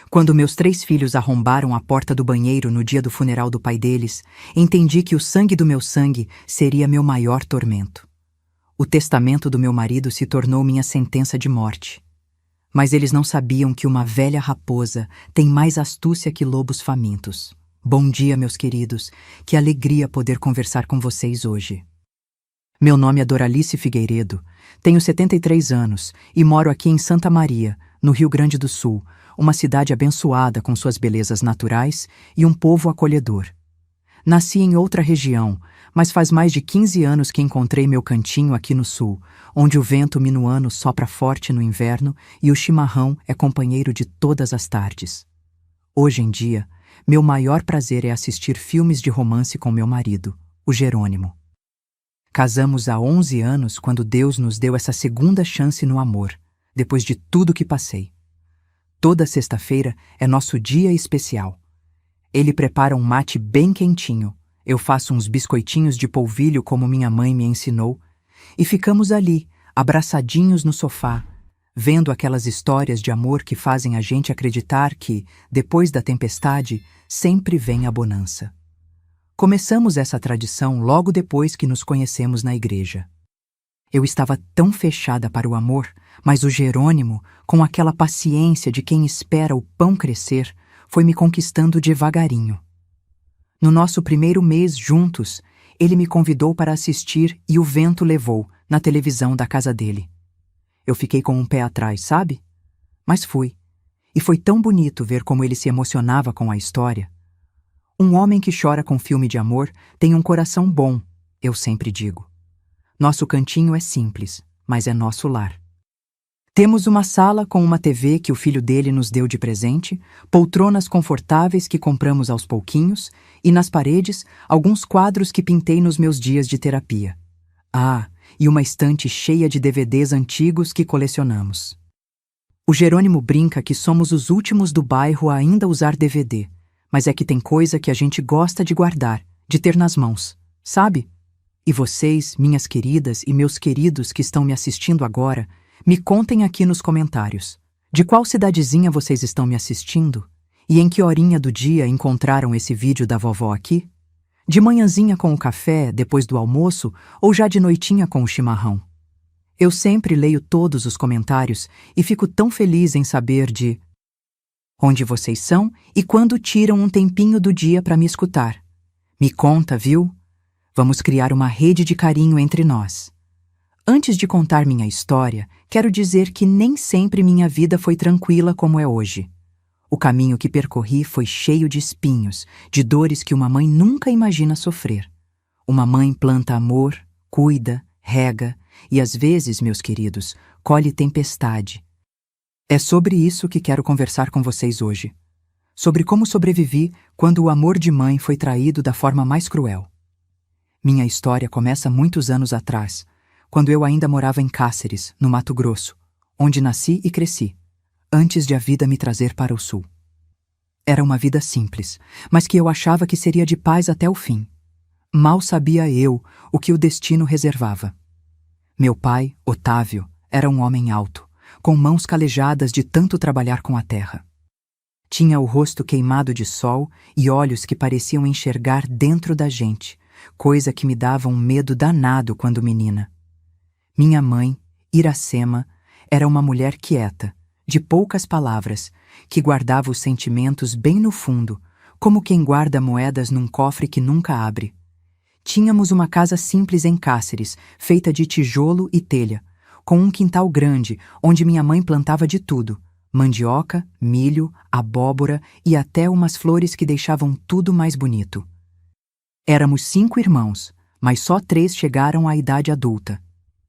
Quando meus 3 filhos arrombaram a porta do banheiro no dia do funeral do pai deles, entendi que o sangue do meu sangue seria meu maior tormento. O testamento do meu marido se tornou minha sentença de morte. Mas eles não sabiam que uma velha raposa tem mais astúcia que lobos famintos. Bom dia, meus queridos. Que alegria poder conversar com vocês hoje. Meu nome é Doralice Figueiredo, tenho 73 anos e moro aqui em Santa Maria, no Rio Grande do Sul, uma cidade abençoada com suas belezas naturais e um povo acolhedor. Nasci em outra região, mas faz mais de 15 anos que encontrei meu cantinho aqui no sul, onde o vento minuano sopra forte no inverno e o chimarrão é companheiro de todas as tardes. Hoje em dia, meu maior prazer é assistir filmes de romance com meu marido, o Jerônimo. Casamos há 11 anos quando Deus nos deu essa segunda chance no amor, depois de tudo que passei. Toda sexta-feira é nosso dia especial. Ele prepara um mate bem quentinho, eu faço uns biscoitinhos de polvilho como minha mãe me ensinou, e ficamos ali, abraçadinhos no sofá, vendo aquelas histórias de amor que fazem a gente acreditar que, depois da tempestade, sempre vem a bonança. Começamos essa tradição logo depois que nos conhecemos na igreja. Eu estava tão fechada para o amor, mas o Jerônimo, com aquela paciência de quem espera o pão crescer, foi me conquistando devagarinho. No nosso primeiro mês juntos, ele me convidou para assistir E o Vento Levou, na televisão da casa dele. Eu fiquei com um pé atrás, sabe? Mas fui. E foi tão bonito ver como ele se emocionava com a história. Um homem que chora com filme de amor tem um coração bom, eu sempre digo. Nosso cantinho é simples, mas é nosso lar. Temos uma sala com uma TV que o filho dele nos deu de presente, poltronas confortáveis que compramos aos pouquinhos e nas paredes alguns quadros que pintei nos meus dias de terapia. Ah, e uma estante cheia de DVDs antigos que colecionamos. O Jerônimo brinca que somos os últimos do bairro a ainda usar DVD, mas é que tem coisa que a gente gosta de guardar, de ter nas mãos, sabe? E vocês, minhas queridas e meus queridos que estão me assistindo agora, me contem aqui nos comentários. De qual cidadezinha vocês estão me assistindo? E em que horinha do dia encontraram esse vídeo da vovó aqui? De manhãzinha com o café, depois do almoço, ou já de noitinha com o chimarrão? Eu sempre leio todos os comentários e fico tão feliz em saber de onde vocês são e quando tiram um tempinho do dia para me escutar. Me conta, viu? Vamos criar uma rede de carinho entre nós. Antes de contar minha história, quero dizer que nem sempre minha vida foi tranquila como é hoje. O caminho que percorri foi cheio de espinhos, de dores que uma mãe nunca imagina sofrer. Uma mãe planta amor, cuida, rega e às vezes, meus queridos, colhe tempestade. É sobre isso que quero conversar com vocês hoje. Sobre como sobrevivi quando o amor de mãe foi traído da forma mais cruel. Minha história começa muitos anos atrás, quando eu ainda morava em Cáceres, no Mato Grosso, onde nasci e cresci, antes de a vida me trazer para o sul. Era uma vida simples, mas que eu achava que seria de paz até o fim. Mal sabia eu o que o destino reservava. Meu pai, Otávio, era um homem alto, com mãos calejadas de tanto trabalhar com a terra. Tinha o rosto queimado de sol e olhos que pareciam enxergar dentro da gente, coisa que me dava um medo danado quando menina. Minha mãe, Iracema, era uma mulher quieta, de poucas palavras, que guardava os sentimentos bem no fundo, como quem guarda moedas num cofre que nunca abre. Tínhamos uma casa simples em Cáceres, feita de tijolo e telha, com um quintal grande, onde minha mãe plantava de tudo: mandioca, milho, abóbora e até umas flores que deixavam tudo mais bonito. Éramos 5 irmãos, mas só 3 chegaram à idade adulta.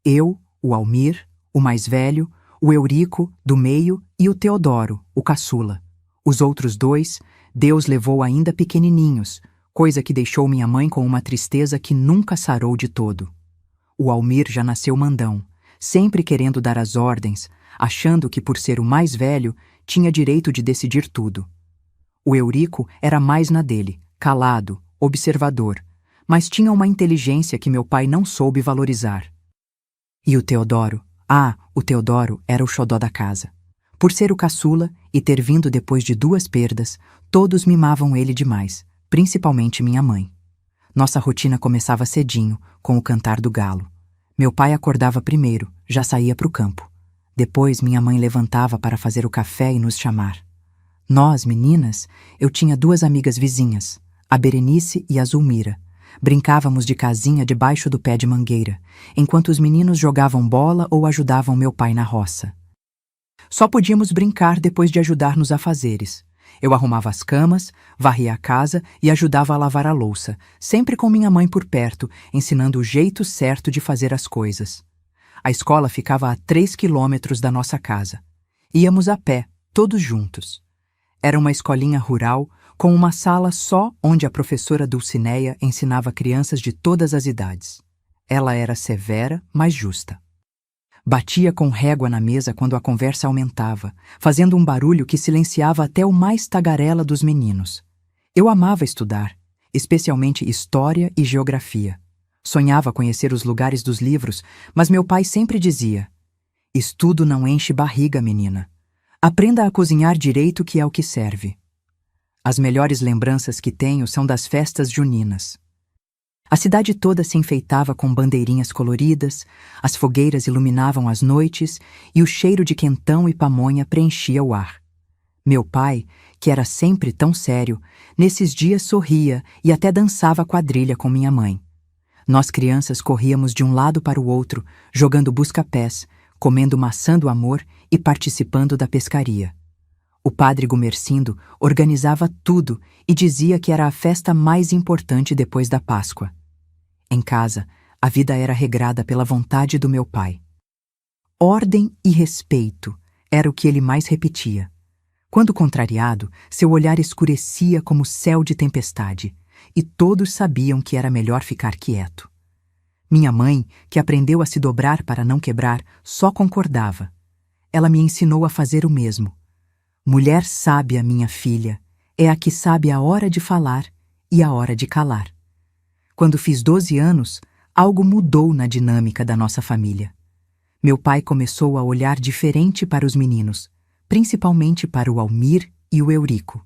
Eu, o Almir, o mais velho, o Eurico, do meio, e o Teodoro, o caçula. Os outros 2, Deus levou ainda pequenininhos, coisa que deixou minha mãe com uma tristeza que nunca sarou de todo. O Almir já nasceu mandão, sempre querendo dar as ordens, achando que por ser o mais velho, tinha direito de decidir tudo. O Eurico era mais na dele, calado, observador, mas tinha uma inteligência que meu pai não soube valorizar. E o Teodoro? O Teodoro era o xodó da casa. Por ser o caçula e ter vindo depois de 2 perdas, todos mimavam ele demais, principalmente minha mãe. Nossa rotina começava cedinho, com o cantar do galo. Meu pai acordava primeiro, já saía para o campo. Depois minha mãe levantava para fazer o café e nos chamar. Nós, meninas, eu tinha 2 amigas vizinhas, a Berenice e a Zulmira. Brincávamos de casinha debaixo do pé de mangueira, enquanto os meninos jogavam bola ou ajudavam meu pai na roça. Só podíamos brincar depois de ajudar nos afazeres. Eu arrumava as camas, varria a casa e ajudava a lavar a louça, sempre com minha mãe por perto, ensinando o jeito certo de fazer as coisas. A escola ficava a 3 quilômetros da nossa casa. Íamos a pé, todos juntos. Era uma escolinha rural, com uma sala só onde a professora Dulcineia ensinava crianças de todas as idades. Ela era severa, mas justa. Batia com régua na mesa quando a conversa aumentava, fazendo um barulho que silenciava até o mais tagarela dos meninos. Eu amava estudar, especialmente história e geografia. Sonhava conhecer os lugares dos livros, mas meu pai sempre dizia: "Estudo não enche barriga, menina. Aprenda a cozinhar direito, que é o que serve." As melhores lembranças que tenho são das festas juninas. A cidade toda se enfeitava com bandeirinhas coloridas, as fogueiras iluminavam as noites e o cheiro de quentão e pamonha preenchia o ar. Meu pai, que era sempre tão sério, nesses dias sorria e até dançava quadrilha com minha mãe. Nós crianças corríamos de um lado para o outro, jogando busca-pés, comendo maçã do amor e participando da pescaria. O padre Gumercindo organizava tudo e dizia que era a festa mais importante depois da Páscoa. Em casa, a vida era regrada pela vontade do meu pai. Ordem e respeito era o que ele mais repetia. Quando contrariado, seu olhar escurecia como céu de tempestade, e todos sabiam que era melhor ficar quieto. Minha mãe, que aprendeu a se dobrar para não quebrar, só concordava. Ela me ensinou a fazer o mesmo. Mulher sábia, minha filha, é a que sabe a hora de falar e a hora de calar. Quando fiz 12 anos, algo mudou na dinâmica da nossa família. Meu pai começou a olhar diferente para os meninos, principalmente para o Almir e o Eurico.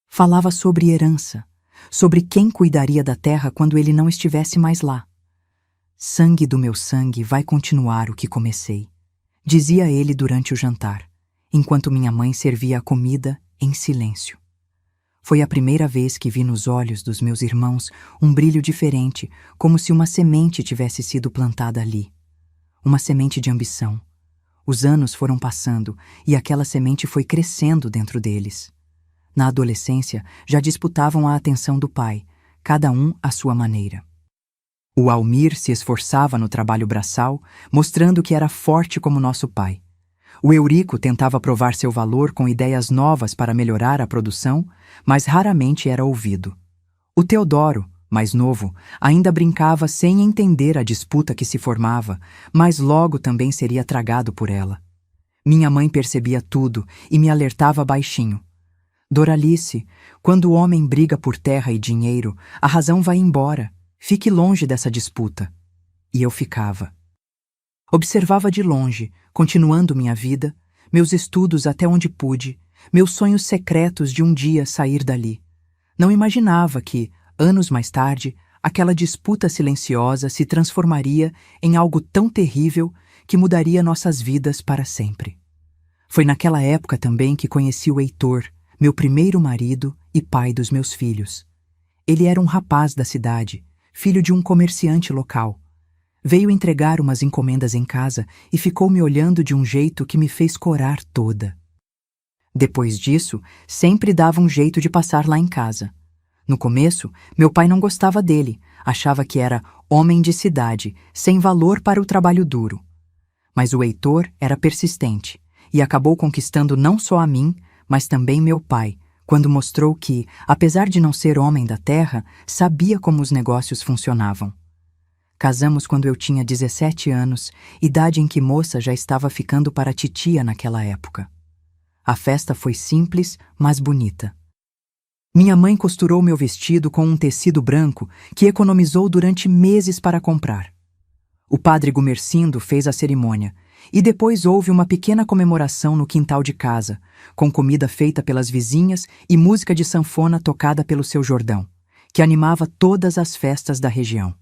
Falava sobre herança, sobre quem cuidaria da terra quando ele não estivesse mais lá. "Sangue do meu sangue vai continuar o que comecei", dizia ele durante o jantar, enquanto minha mãe servia a comida em silêncio. Foi a primeira vez que vi nos olhos dos meus irmãos um brilho diferente, como se uma semente tivesse sido plantada ali. Uma semente de ambição. Os anos foram passando e aquela semente foi crescendo dentro deles. Na adolescência, já disputavam a atenção do pai, cada um à sua maneira. O Almir se esforçava no trabalho braçal, mostrando que era forte como nosso pai. O Eurico tentava provar seu valor com ideias novas para melhorar a produção, mas raramente era ouvido. O Teodoro, mais novo, ainda brincava sem entender a disputa que se formava, mas logo também seria tragado por ela. Minha mãe percebia tudo e me alertava baixinho. "Doralice, quando o homem briga por terra e dinheiro, a razão vai embora. Fique longe dessa disputa." E eu ficava. Observava de longe, continuando minha vida, meus estudos até onde pude, meus sonhos secretos de um dia sair dali. Não imaginava que, anos mais tarde, aquela disputa silenciosa se transformaria em algo tão terrível que mudaria nossas vidas para sempre. Foi naquela época também que conheci o Heitor, meu primeiro marido e pai dos meus filhos. Ele era um rapaz da cidade, filho de um comerciante local. Veio entregar umas encomendas em casa e ficou me olhando de um jeito que me fez corar toda. Depois disso, sempre dava um jeito de passar lá em casa. No começo, meu pai não gostava dele, achava que era homem de cidade, sem valor para o trabalho duro. Mas o Heitor era persistente e acabou conquistando não só a mim, mas também meu pai, quando mostrou que, apesar de não ser homem da terra, sabia como os negócios funcionavam. Casamos quando eu tinha 17 anos, idade em que moça já estava ficando para titia naquela época. A festa foi simples, mas bonita. Minha mãe costurou meu vestido com um tecido branco que economizou durante meses para comprar. O padre Gumercindo fez a cerimônia, e depois houve uma pequena comemoração no quintal de casa, com comida feita pelas vizinhas e música de sanfona tocada pelo seu Jordão, que animava todas as festas da região.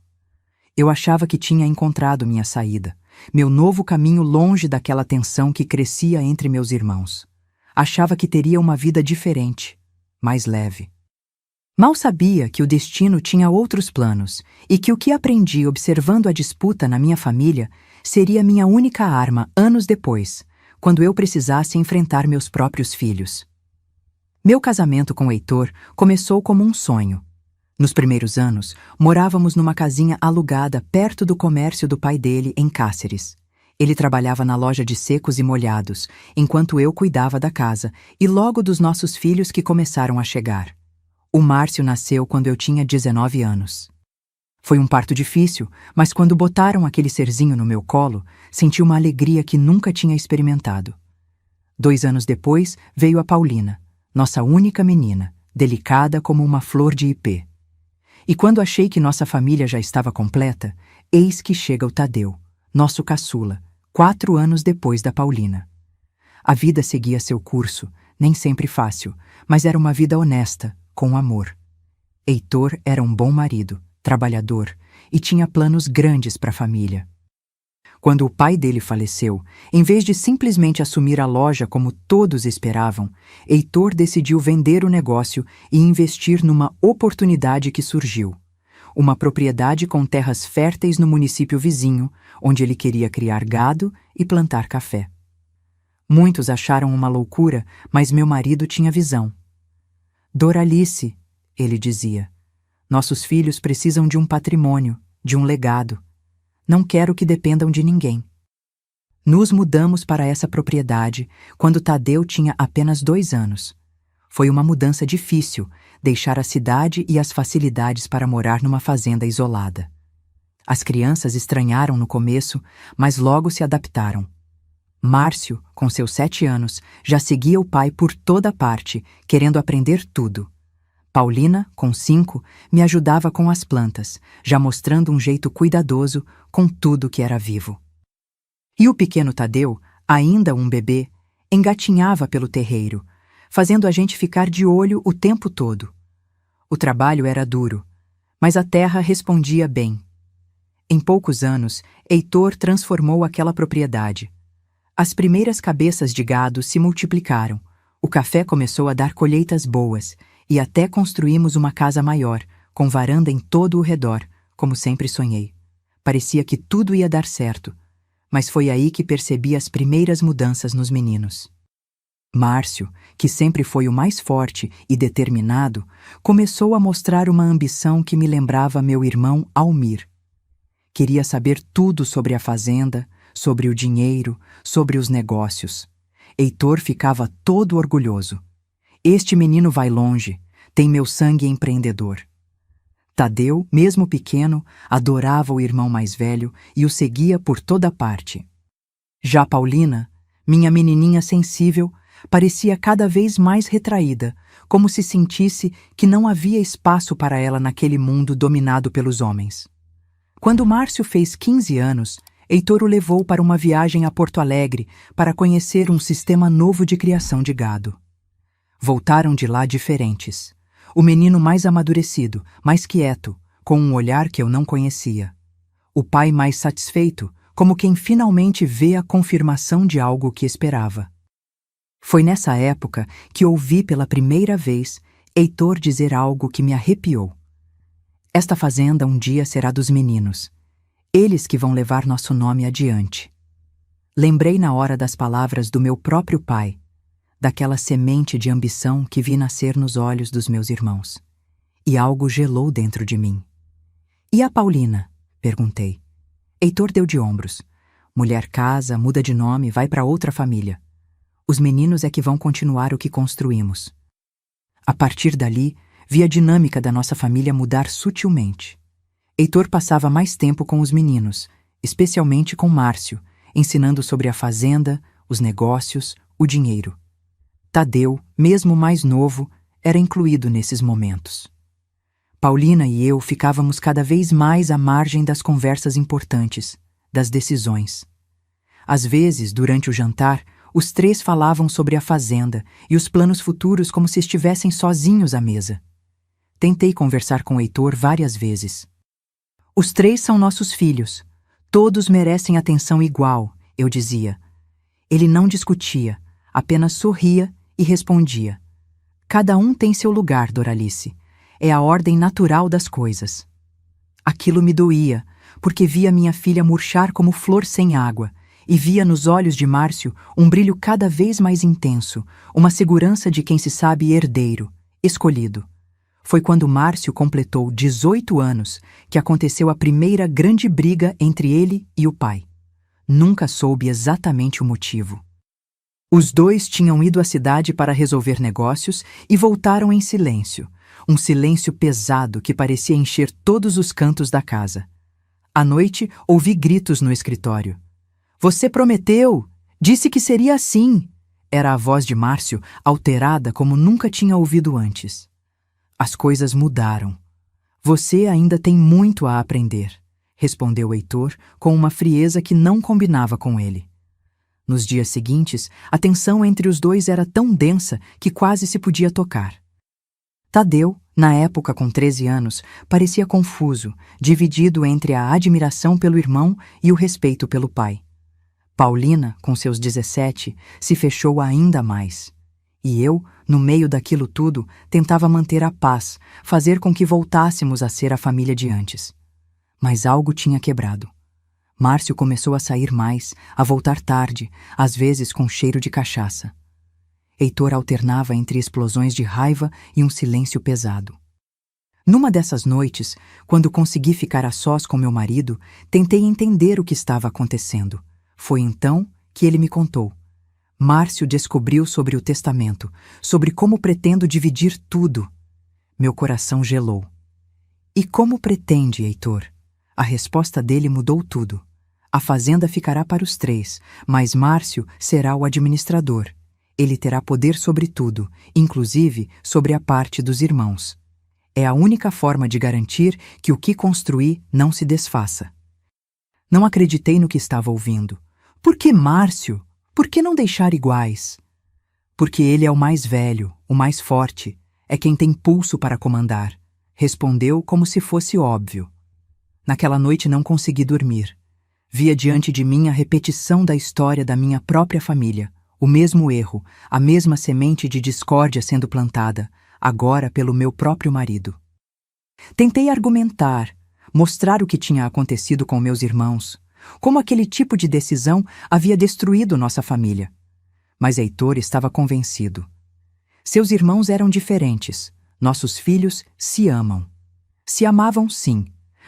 Eu achava que tinha encontrado minha saída, meu novo caminho longe daquela tensão que crescia entre meus irmãos. Achava que teria uma vida diferente, mais leve. Mal sabia que o destino tinha outros planos e que o que aprendi observando a disputa na minha família seria minha única arma anos depois, quando eu precisasse enfrentar meus próprios filhos. Meu casamento com Heitor começou como um sonho. Nos primeiros anos, morávamos numa casinha alugada perto do comércio do pai dele, em Cáceres. Ele trabalhava na loja de secos e molhados, enquanto eu cuidava da casa e logo dos nossos filhos que começaram a chegar. O Márcio nasceu quando eu tinha 19 anos. Foi um parto difícil, mas quando botaram aquele serzinho no meu colo, senti uma alegria que nunca tinha experimentado. 2 anos depois, veio a Paulina, nossa única menina, delicada como uma flor de ipê. E quando achei que nossa família já estava completa, eis que chega o Tadeu, nosso caçula, 4 anos depois da Paulina. A vida seguia seu curso, nem sempre fácil, mas era uma vida honesta, com amor. Heitor era um bom marido, trabalhador, e tinha planos grandes para a família. Quando o pai dele faleceu, em vez de simplesmente assumir a loja como todos esperavam, Heitor decidiu vender o negócio e investir numa oportunidade que surgiu. Uma propriedade com terras férteis no município vizinho, onde ele queria criar gado e plantar café. Muitos acharam uma loucura, mas meu marido tinha visão. Doralice, ele dizia, nossos filhos precisam de um patrimônio, de um legado. Não quero que dependam de ninguém. Nos mudamos para essa propriedade quando Tadeu tinha apenas 2 anos. Foi uma mudança difícil, deixar a cidade e as facilidades para morar numa fazenda isolada. As crianças estranharam no começo, mas logo se adaptaram. Márcio, com seus 7 anos, já seguia o pai por toda parte, querendo aprender tudo. Paulina, com 5, me ajudava com as plantas, já mostrando um jeito cuidadoso com tudo que era vivo. E o pequeno Tadeu, ainda um bebê, engatinhava pelo terreiro, fazendo a gente ficar de olho o tempo todo. O trabalho era duro, mas a terra respondia bem. Em poucos anos, Heitor transformou aquela propriedade. As primeiras cabeças de gado se multiplicaram, o café começou a dar colheitas boas, e até construímos uma casa maior, com varanda em todo o redor, como sempre sonhei. Parecia que tudo ia dar certo, mas foi aí que percebi as primeiras mudanças nos meninos. Márcio, que sempre foi o mais forte e determinado, começou a mostrar uma ambição que me lembrava meu irmão Almir. Queria saber tudo sobre a fazenda, sobre o dinheiro, sobre os negócios. Heitor ficava todo orgulhoso. Este menino vai longe, tem meu sangue empreendedor. Tadeu, mesmo pequeno, adorava o irmão mais velho e o seguia por toda parte. Já Paulina, minha menininha sensível, parecia cada vez mais retraída, como se sentisse que não havia espaço para ela naquele mundo dominado pelos homens. Quando Márcio fez 15 anos, Heitor o levou para uma viagem a Porto Alegre para conhecer um sistema novo de criação de gado. Voltaram de lá diferentes. O menino mais amadurecido, mais quieto, com um olhar que eu não conhecia. O pai mais satisfeito, como quem finalmente vê a confirmação de algo que esperava. Foi nessa época que ouvi pela primeira vez Heitor dizer algo que me arrepiou. Esta fazenda um dia será dos meninos. Eles que vão levar nosso nome adiante. Lembrei na hora das palavras do meu próprio pai, daquela semente de ambição que vi nascer nos olhos dos meus irmãos. E algo gelou dentro de mim. E a Paulina? Perguntei. Heitor deu de ombros. Mulher casa, muda de nome, vai para outra família. Os meninos é que vão continuar o que construímos. A partir dali, vi a dinâmica da nossa família mudar sutilmente. Heitor passava mais tempo com os meninos, especialmente com Márcio, ensinando sobre a fazenda, os negócios, o dinheiro. Tadeu, mesmo mais novo, era incluído nesses momentos. Paulina e eu ficávamos cada vez mais à margem das conversas importantes, das decisões. Às vezes, durante o jantar, os três falavam sobre a fazenda e os planos futuros como se estivessem sozinhos à mesa. Tentei conversar com Heitor várias vezes. Os três são nossos filhos. Todos merecem atenção igual, eu dizia. Ele não discutia, apenas sorria e respondia. Cada um tem seu lugar, Doralice. É a ordem natural das coisas. Aquilo me doía, porque via minha filha murchar como flor sem água, e via nos olhos de Márcio um brilho cada vez mais intenso, uma segurança de quem se sabe herdeiro, escolhido. Foi quando Márcio completou 18 anos que aconteceu a primeira grande briga entre ele e o pai. Nunca soube exatamente o motivo. Os dois tinham ido à cidade para resolver negócios e voltaram em silêncio, um silêncio pesado que parecia encher todos os cantos da casa. À noite, ouvi gritos no escritório. "Você prometeu! Disse que seria assim!" Era a voz de Márcio, alterada como nunca tinha ouvido antes. As coisas mudaram. "Você ainda tem muito a aprender", respondeu Heitor com uma frieza que não combinava com ele. Nos dias seguintes, a tensão entre os dois era tão densa que quase se podia tocar. Tadeu, na época com 13 anos, parecia confuso, dividido entre a admiração pelo irmão e o respeito pelo pai. Paulina, com seus 17, se fechou ainda mais. E eu, no meio daquilo tudo, tentava manter a paz, fazer com que voltássemos a ser a família de antes. Mas algo tinha quebrado. Márcio começou a sair mais, a voltar tarde, às vezes com cheiro de cachaça. Heitor alternava entre explosões de raiva e um silêncio pesado. Numa dessas noites, quando consegui ficar a sós com meu marido, tentei entender o que estava acontecendo. Foi então que ele me contou. Márcio descobriu sobre o testamento, sobre como pretendo dividir tudo. Meu coração gelou. "E como pretende, Heitor?" A resposta dele mudou tudo. "A fazenda ficará para os três, mas Márcio será o administrador. Ele terá poder sobre tudo, inclusive sobre a parte dos irmãos. É a única forma de garantir que o que construí não se desfaça." Não acreditei no que estava ouvindo. "Por que Márcio? Por que não deixar iguais?" "Porque ele é o mais velho, o mais forte, é quem tem pulso para comandar", respondeu como se fosse óbvio. Naquela noite não consegui dormir. Via diante de mim a repetição da história da minha própria família, o mesmo erro, a mesma semente de discórdia sendo plantada, agora pelo meu próprio marido. Tentei argumentar, mostrar o que tinha acontecido com meus irmãos, como aquele tipo de decisão havia destruído nossa família. Mas Heitor estava convencido. Seus irmãos eram diferentes, nossos filhos se amam. Se amavam, sim,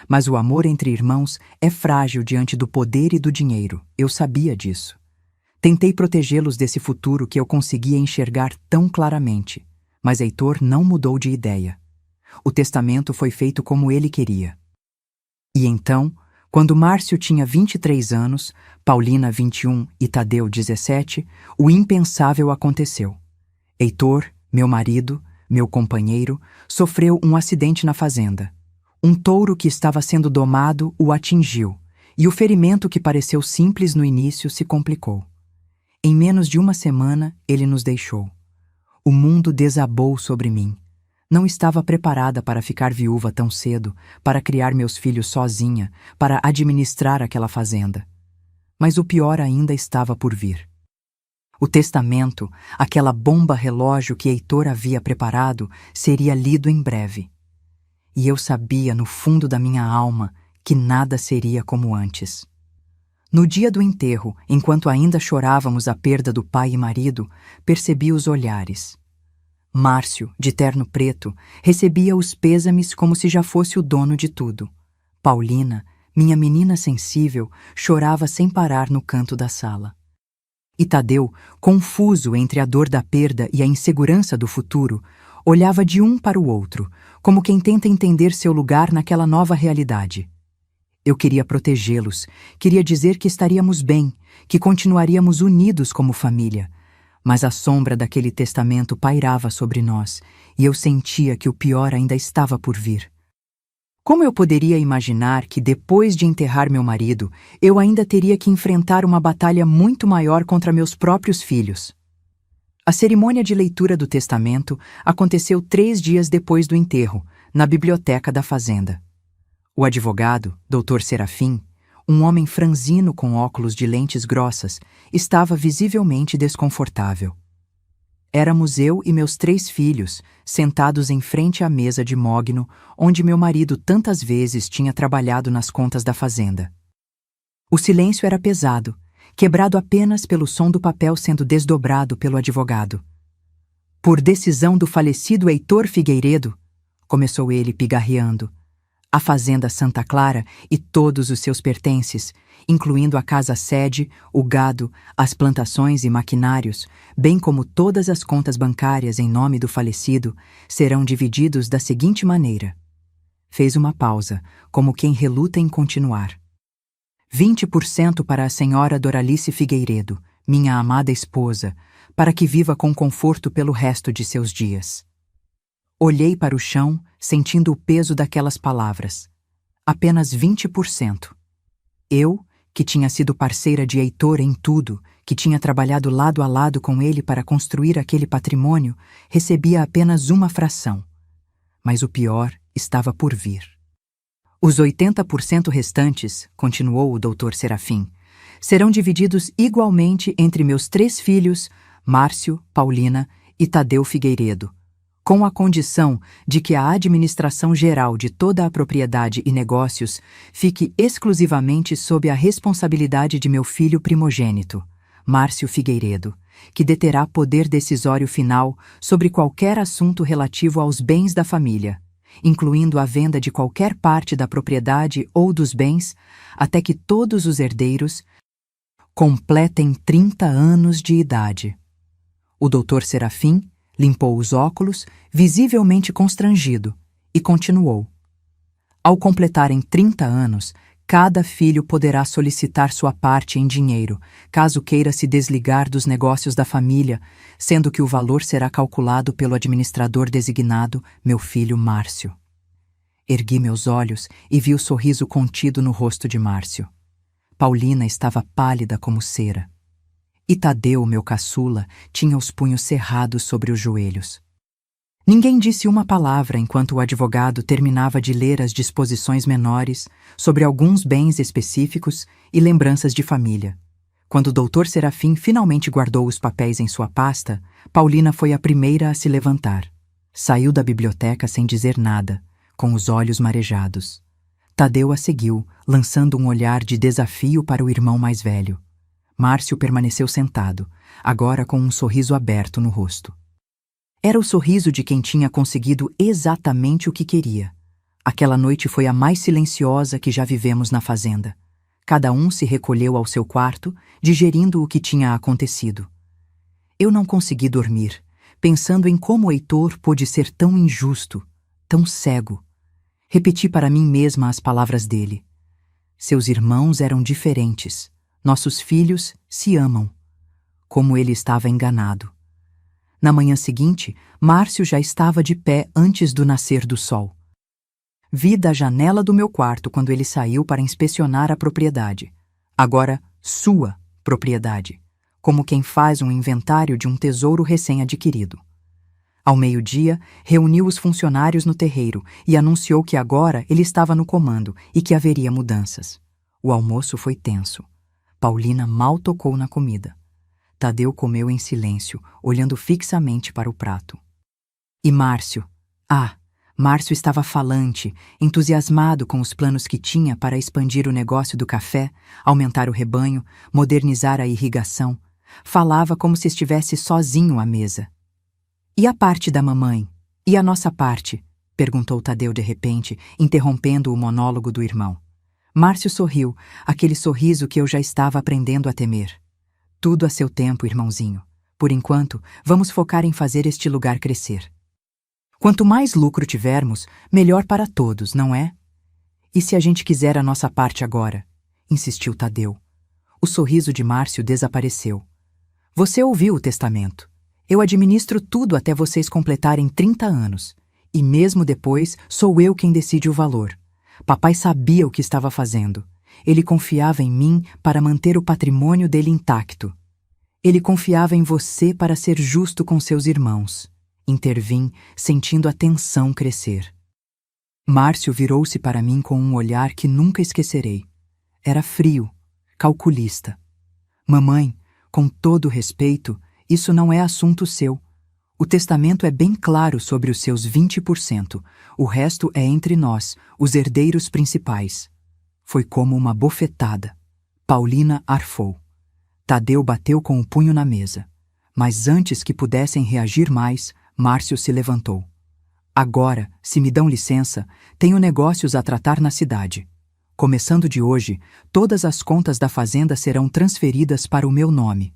mas o amor entre irmãos é frágil diante do poder e do dinheiro, eu sabia disso. Tentei protegê-los desse futuro que eu conseguia enxergar tão claramente, mas Heitor não mudou de ideia. O testamento foi feito como ele queria. E então, quando Márcio tinha 23 anos, Paulina 21 e Tadeu 17, o impensável aconteceu. Heitor, meu marido, meu companheiro, sofreu um acidente na fazenda. Um touro que estava sendo domado o atingiu, e o ferimento que pareceu simples no início se complicou. Em menos de uma semana, ele nos deixou. O mundo desabou sobre mim. Não estava preparada para ficar viúva tão cedo, para criar meus filhos sozinha, para administrar aquela fazenda. Mas o pior ainda estava por vir. O testamento, aquela bomba relógio que Heitor havia preparado, seria lido em breve. E eu sabia no fundo da minha alma que nada seria como antes. No dia do enterro, enquanto ainda chorávamos a perda do pai e marido, percebi os olhares. Márcio, de terno preto, recebia os pêsames como se já fosse o dono de tudo. Paulina, minha menina sensível, chorava sem parar no canto da sala. E Tadeu, confuso entre a dor da perda e a insegurança do futuro, olhava de um para o outro, como quem tenta entender seu lugar naquela nova realidade. Eu queria protegê-los, queria dizer que estaríamos bem, que continuaríamos unidos como família, mas a sombra daquele testamento pairava sobre nós, e eu sentia que o pior ainda estava por vir. Como eu poderia imaginar que, depois de enterrar meu marido, eu ainda teria que enfrentar uma batalha muito maior contra meus próprios filhos? A cerimônia de leitura do testamento aconteceu 3 dias depois do enterro, na biblioteca da fazenda. O advogado, Dr. Serafim, um homem franzino com óculos de lentes grossas, estava visivelmente desconfortável. Éramos eu e meus 3 filhos, sentados em frente à mesa de mogno, onde meu marido tantas vezes tinha trabalhado nas contas da fazenda. O silêncio era pesado, quebrado apenas pelo som do papel sendo desdobrado pelo advogado. Por decisão do falecido Heitor Figueiredo, começou ele pigarreando, a fazenda Santa Clara e todos os seus pertences, incluindo a casa-sede, o gado, as plantações e maquinários, bem como todas as contas bancárias em nome do falecido, serão divididos da seguinte maneira. Fez uma pausa, como quem reluta em continuar. 20% para a senhora Doralice Figueiredo, minha amada esposa, para que viva com conforto pelo resto de seus dias. Olhei para o chão, sentindo o peso daquelas palavras. Apenas 20%. Eu, que tinha sido parceira de Heitor em tudo, que tinha trabalhado lado a lado com ele para construir aquele patrimônio, recebia apenas uma fração. Mas o pior estava por vir. Os 80% restantes, continuou o Dr. Serafim, serão divididos igualmente entre meus 3 filhos, Márcio, Paulina e Tadeu Figueiredo, com a condição de que a administração geral de toda a propriedade e negócios fique exclusivamente sob a responsabilidade de meu filho primogênito, Márcio Figueiredo, que deterá poder decisório final sobre qualquer assunto relativo aos bens da família, incluindo a venda de qualquer parte da propriedade ou dos bens, até que todos os herdeiros completem 30 anos de idade. O Dr. Serafim limpou os óculos, visivelmente constrangido, e continuou. Ao completarem 30 anos, cada filho poderá solicitar sua parte em dinheiro, caso queira se desligar dos negócios da família, sendo que o valor será calculado pelo administrador designado, meu filho Márcio. Ergui meus olhos e vi o sorriso contido no rosto de Márcio. Paulina estava pálida como cera. E Tadeu, meu caçula, tinha os punhos cerrados sobre os joelhos. Ninguém disse uma palavra enquanto o advogado terminava de ler as disposições menores sobre alguns bens específicos e lembranças de família. Quando o Dr. Serafim finalmente guardou os papéis em sua pasta, Paulina foi a primeira a se levantar. Saiu da biblioteca sem dizer nada, com os olhos marejados. Tadeu a seguiu, lançando um olhar de desafio para o irmão mais velho. Márcio permaneceu sentado, agora com um sorriso aberto no rosto. Era o sorriso de quem tinha conseguido exatamente o que queria. Aquela noite foi a mais silenciosa que já vivemos na fazenda. Cada um se recolheu ao seu quarto, digerindo o que tinha acontecido. Eu não consegui dormir, pensando em como Heitor pôde ser tão injusto, tão cego. Repeti para mim mesma as palavras dele. Seus irmãos eram diferentes. Nossos filhos se amam. Como ele estava enganado. Na manhã seguinte, Márcio já estava de pé antes do nascer do sol. Vi da janela do meu quarto quando ele saiu para inspecionar a propriedade. Agora, sua propriedade. Como quem faz um inventário de um tesouro recém-adquirido. Ao meio-dia, reuniu os funcionários no terreiro e anunciou que agora ele estava no comando e que haveria mudanças. O almoço foi tenso. Paulina mal tocou na comida. Tadeu comeu em silêncio, olhando fixamente para o prato. E Márcio? Márcio estava falante, entusiasmado com os planos que tinha para expandir o negócio do café, aumentar o rebanho, modernizar a irrigação. Falava como se estivesse sozinho à mesa. E a parte da mamãe? E a nossa parte? Perguntou Tadeu de repente, interrompendo o monólogo do irmão. Márcio sorriu, aquele sorriso que eu já estava aprendendo a temer. Tudo a seu tempo, irmãozinho. Por enquanto, vamos focar em fazer este lugar crescer. Quanto mais lucro tivermos, melhor para todos, não é? E se a gente quiser a nossa parte agora? Insistiu Tadeu. O sorriso de Márcio desapareceu. Você ouviu o testamento. Eu administro tudo até vocês completarem 30 anos. E mesmo depois, sou eu quem decide o valor. Papai sabia o que estava fazendo. Ele confiava em mim para manter o patrimônio dele intacto. Ele confiava em você para ser justo com seus irmãos. Intervim, sentindo a tensão crescer. Márcio virou-se para mim com um olhar que nunca esquecerei. Era frio, calculista. Mamãe, com todo respeito, isso não é assunto seu. O testamento é bem claro sobre os seus 20%. O resto é entre nós, os herdeiros principais. Foi como uma bofetada. Paulina arfou. Tadeu bateu com o punho na mesa. Mas antes que pudessem reagir mais, Márcio se levantou. Agora, se me dão licença, tenho negócios a tratar na cidade. Começando de hoje, todas as contas da fazenda serão transferidas para o meu nome.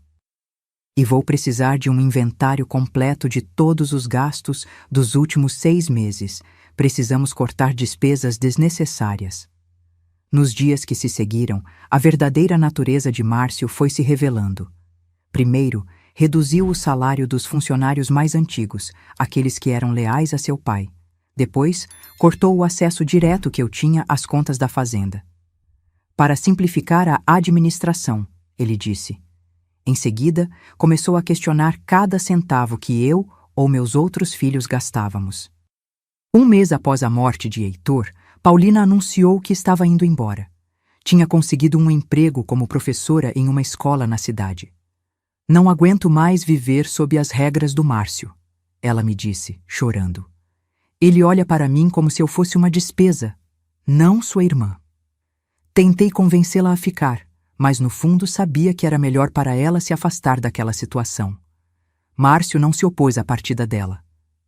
E vou precisar de um inventário completo de todos os gastos dos últimos 6 meses. Precisamos cortar despesas desnecessárias. Nos dias que se seguiram, a verdadeira natureza de Márcio foi se revelando. Primeiro, reduziu o salário dos funcionários mais antigos, aqueles que eram leais a seu pai. Depois, cortou o acesso direto que eu tinha às contas da fazenda. Para simplificar a administração, ele disse. Em seguida, começou a questionar cada centavo que eu ou meus outros filhos gastávamos. Um mês após a morte de Heitor, Paulina anunciou que estava indo embora. Tinha conseguido um emprego como professora em uma escola na cidade. Não aguento mais viver sob as regras do Márcio, ela me disse, chorando. Ele olha para mim como se eu fosse uma despesa, não sua irmã. Tentei convencê-la a ficar, mas no fundo sabia que era melhor para ela se afastar daquela situação. Márcio não se opôs à partida dela.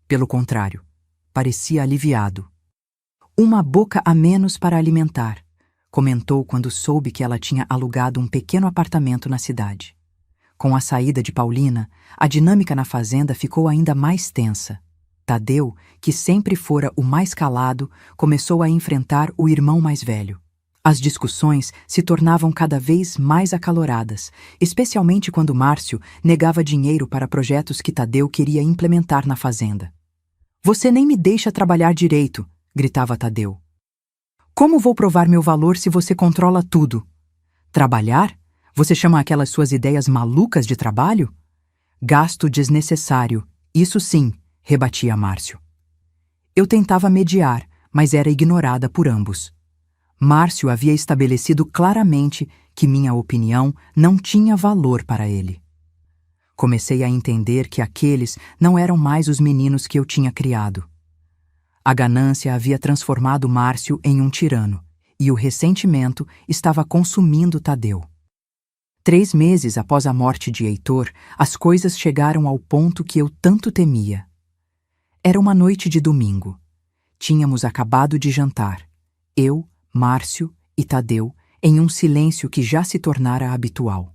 Pelo contrário, parecia aliviado. Uma boca a menos para alimentar, comentou quando soube que ela tinha alugado um pequeno apartamento na cidade. Com a saída de Paulina, a dinâmica na fazenda ficou ainda mais tensa. Tadeu, que sempre fora o mais calado, começou a enfrentar o irmão mais velho. As discussões se tornavam cada vez mais acaloradas, especialmente quando Márcio negava dinheiro para projetos que Tadeu queria implementar na fazenda. "Você nem me deixa trabalhar direito", gritava Tadeu. "Como vou provar meu valor se você controla tudo? Trabalhar? Você chama aquelas suas ideias malucas de trabalho? Gasto desnecessário, isso sim", rebatia Márcio. Eu tentava mediar, mas era ignorada por ambos. Márcio havia estabelecido claramente que minha opinião não tinha valor para ele. Comecei a entender que aqueles não eram mais os meninos que eu tinha criado. A ganância havia transformado Márcio em um tirano, e o ressentimento estava consumindo Tadeu. 3 meses após a morte de Heitor, as coisas chegaram ao ponto que eu tanto temia. Era uma noite de domingo. Tínhamos acabado de jantar. Eu, Márcio e Tadeu, em um silêncio que já se tornara habitual.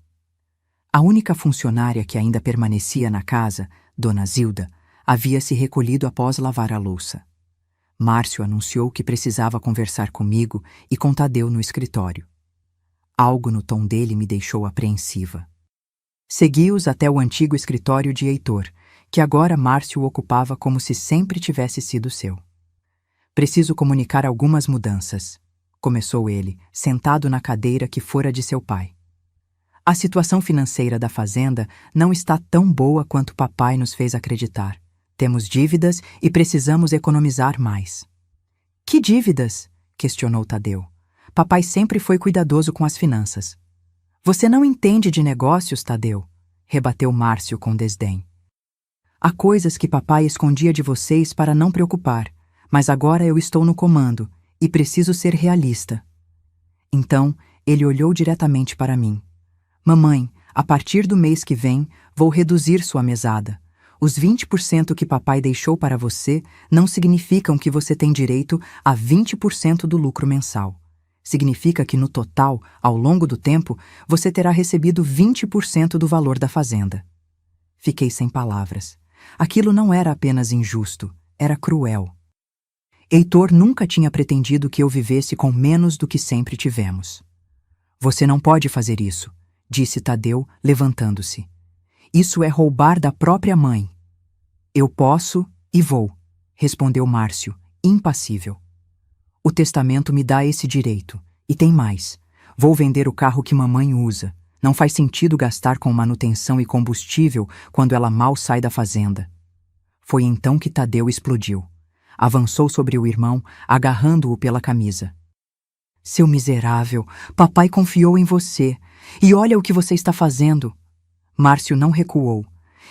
A única funcionária que ainda permanecia na casa, Dona Zilda, havia se recolhido após lavar a louça. Márcio anunciou que precisava conversar comigo e com Tadeu no escritório. Algo no tom dele me deixou apreensiva. Segui-os até o antigo escritório de Heitor, que agora Márcio ocupava como se sempre tivesse sido seu. "Preciso comunicar algumas mudanças", começou ele, sentado na cadeira que fora de seu pai. "A situação financeira da fazenda não está tão boa quanto papai nos fez acreditar. Temos dívidas e precisamos economizar mais." "Que dívidas?", questionou Tadeu. "Papai sempre foi cuidadoso com as finanças." "Você não entende de negócios, Tadeu", rebateu Márcio com desdém. "Há coisas que papai escondia de vocês para não preocupar, mas agora eu estou no comando e preciso ser realista." Então, ele olhou diretamente para mim. "Mamãe, a partir do mês que vem, vou reduzir sua mesada. Os 20% que papai deixou para você não significam que você tem direito a 20% do lucro mensal. Significa que, no total, ao longo do tempo, você terá recebido 20% do valor da fazenda." Fiquei sem palavras. Aquilo não era apenas injusto, era cruel. Heitor nunca tinha pretendido que eu vivesse com menos do que sempre tivemos. "Você não pode fazer isso", disse Tadeu, levantando-se. "Isso é roubar da própria mãe." "Eu posso e vou", respondeu Márcio, impassível. O testamento me dá esse direito. E tem mais. Vou vender o carro que mamãe usa. Não faz sentido gastar com manutenção e combustível quando ela mal sai da fazenda. Foi então que Tadeu explodiu. Avançou sobre o irmão, agarrando-o pela camisa. Seu miserável, papai confiou em você. E olha o que você está fazendo. Márcio não recuou.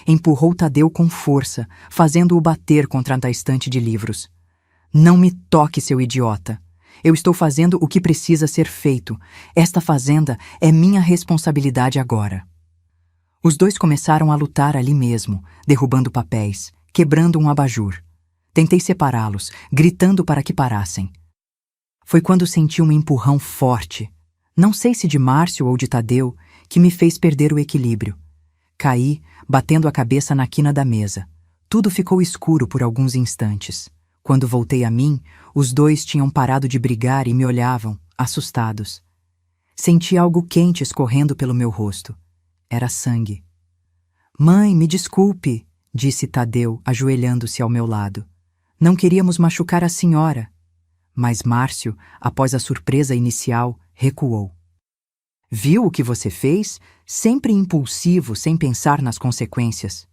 Empurrou Tadeu com força, fazendo-o bater contra a estante de livros. Não me toque, seu idiota. Eu estou fazendo o que precisa ser feito. Esta fazenda é minha responsabilidade agora. Os dois começaram a lutar ali mesmo, derrubando papéis, quebrando um abajur. Tentei separá-los, gritando para que parassem. Foi quando senti um empurrão forte, não sei se de Márcio ou de Tadeu, que me fez perder o equilíbrio. Caí, batendo a cabeça na quina da mesa. Tudo ficou escuro por alguns instantes. Quando voltei a mim, os dois tinham parado de brigar e me olhavam, assustados. Senti algo quente escorrendo pelo meu rosto. Era sangue. Mãe, me desculpe, disse Tadeu, ajoelhando-se ao meu lado. Não queríamos machucar a senhora. Mas Márcio, após a surpresa inicial, recuou. Viu o que você fez? Sempre impulsivo, sem pensar nas consequências.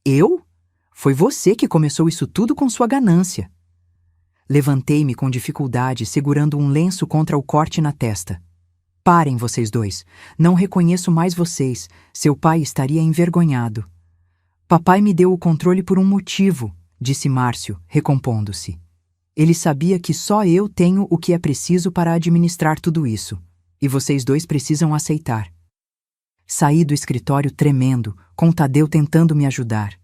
Eu? Foi você que começou isso tudo com sua ganância. Levantei-me com dificuldade, segurando um lenço contra o corte na testa. Parem, vocês dois. Não reconheço mais vocês. Seu pai estaria envergonhado. Papai me deu o controle por um motivo, disse Márcio, recompondo-se. Ele sabia que só eu tenho o que é preciso para administrar tudo isso. E vocês dois precisam aceitar. Saí do escritório tremendo, com Tadeu tentando me ajudar.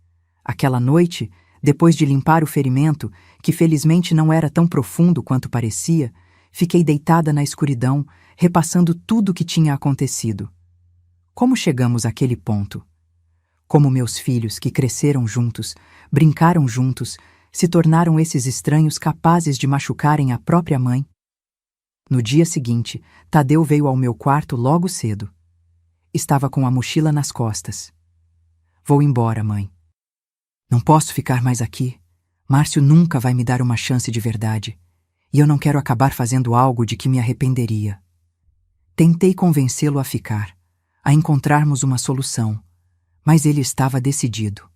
Aquela noite, depois de limpar o ferimento, que felizmente não era tão profundo quanto parecia, fiquei deitada na escuridão, repassando tudo o que tinha acontecido. Como chegamos àquele ponto? Como meus filhos, que cresceram juntos, brincaram juntos, se tornaram esses estranhos capazes de machucarem a própria mãe? No dia seguinte, Tadeu veio ao meu quarto logo cedo. Estava com a mochila nas costas. Vou embora, mãe. Não posso ficar mais aqui. Márcio nunca vai me dar uma chance de verdade. E eu não quero acabar fazendo algo de que me arrependeria. Tentei convencê-lo a ficar, a encontrarmos uma solução, mas ele estava decidido.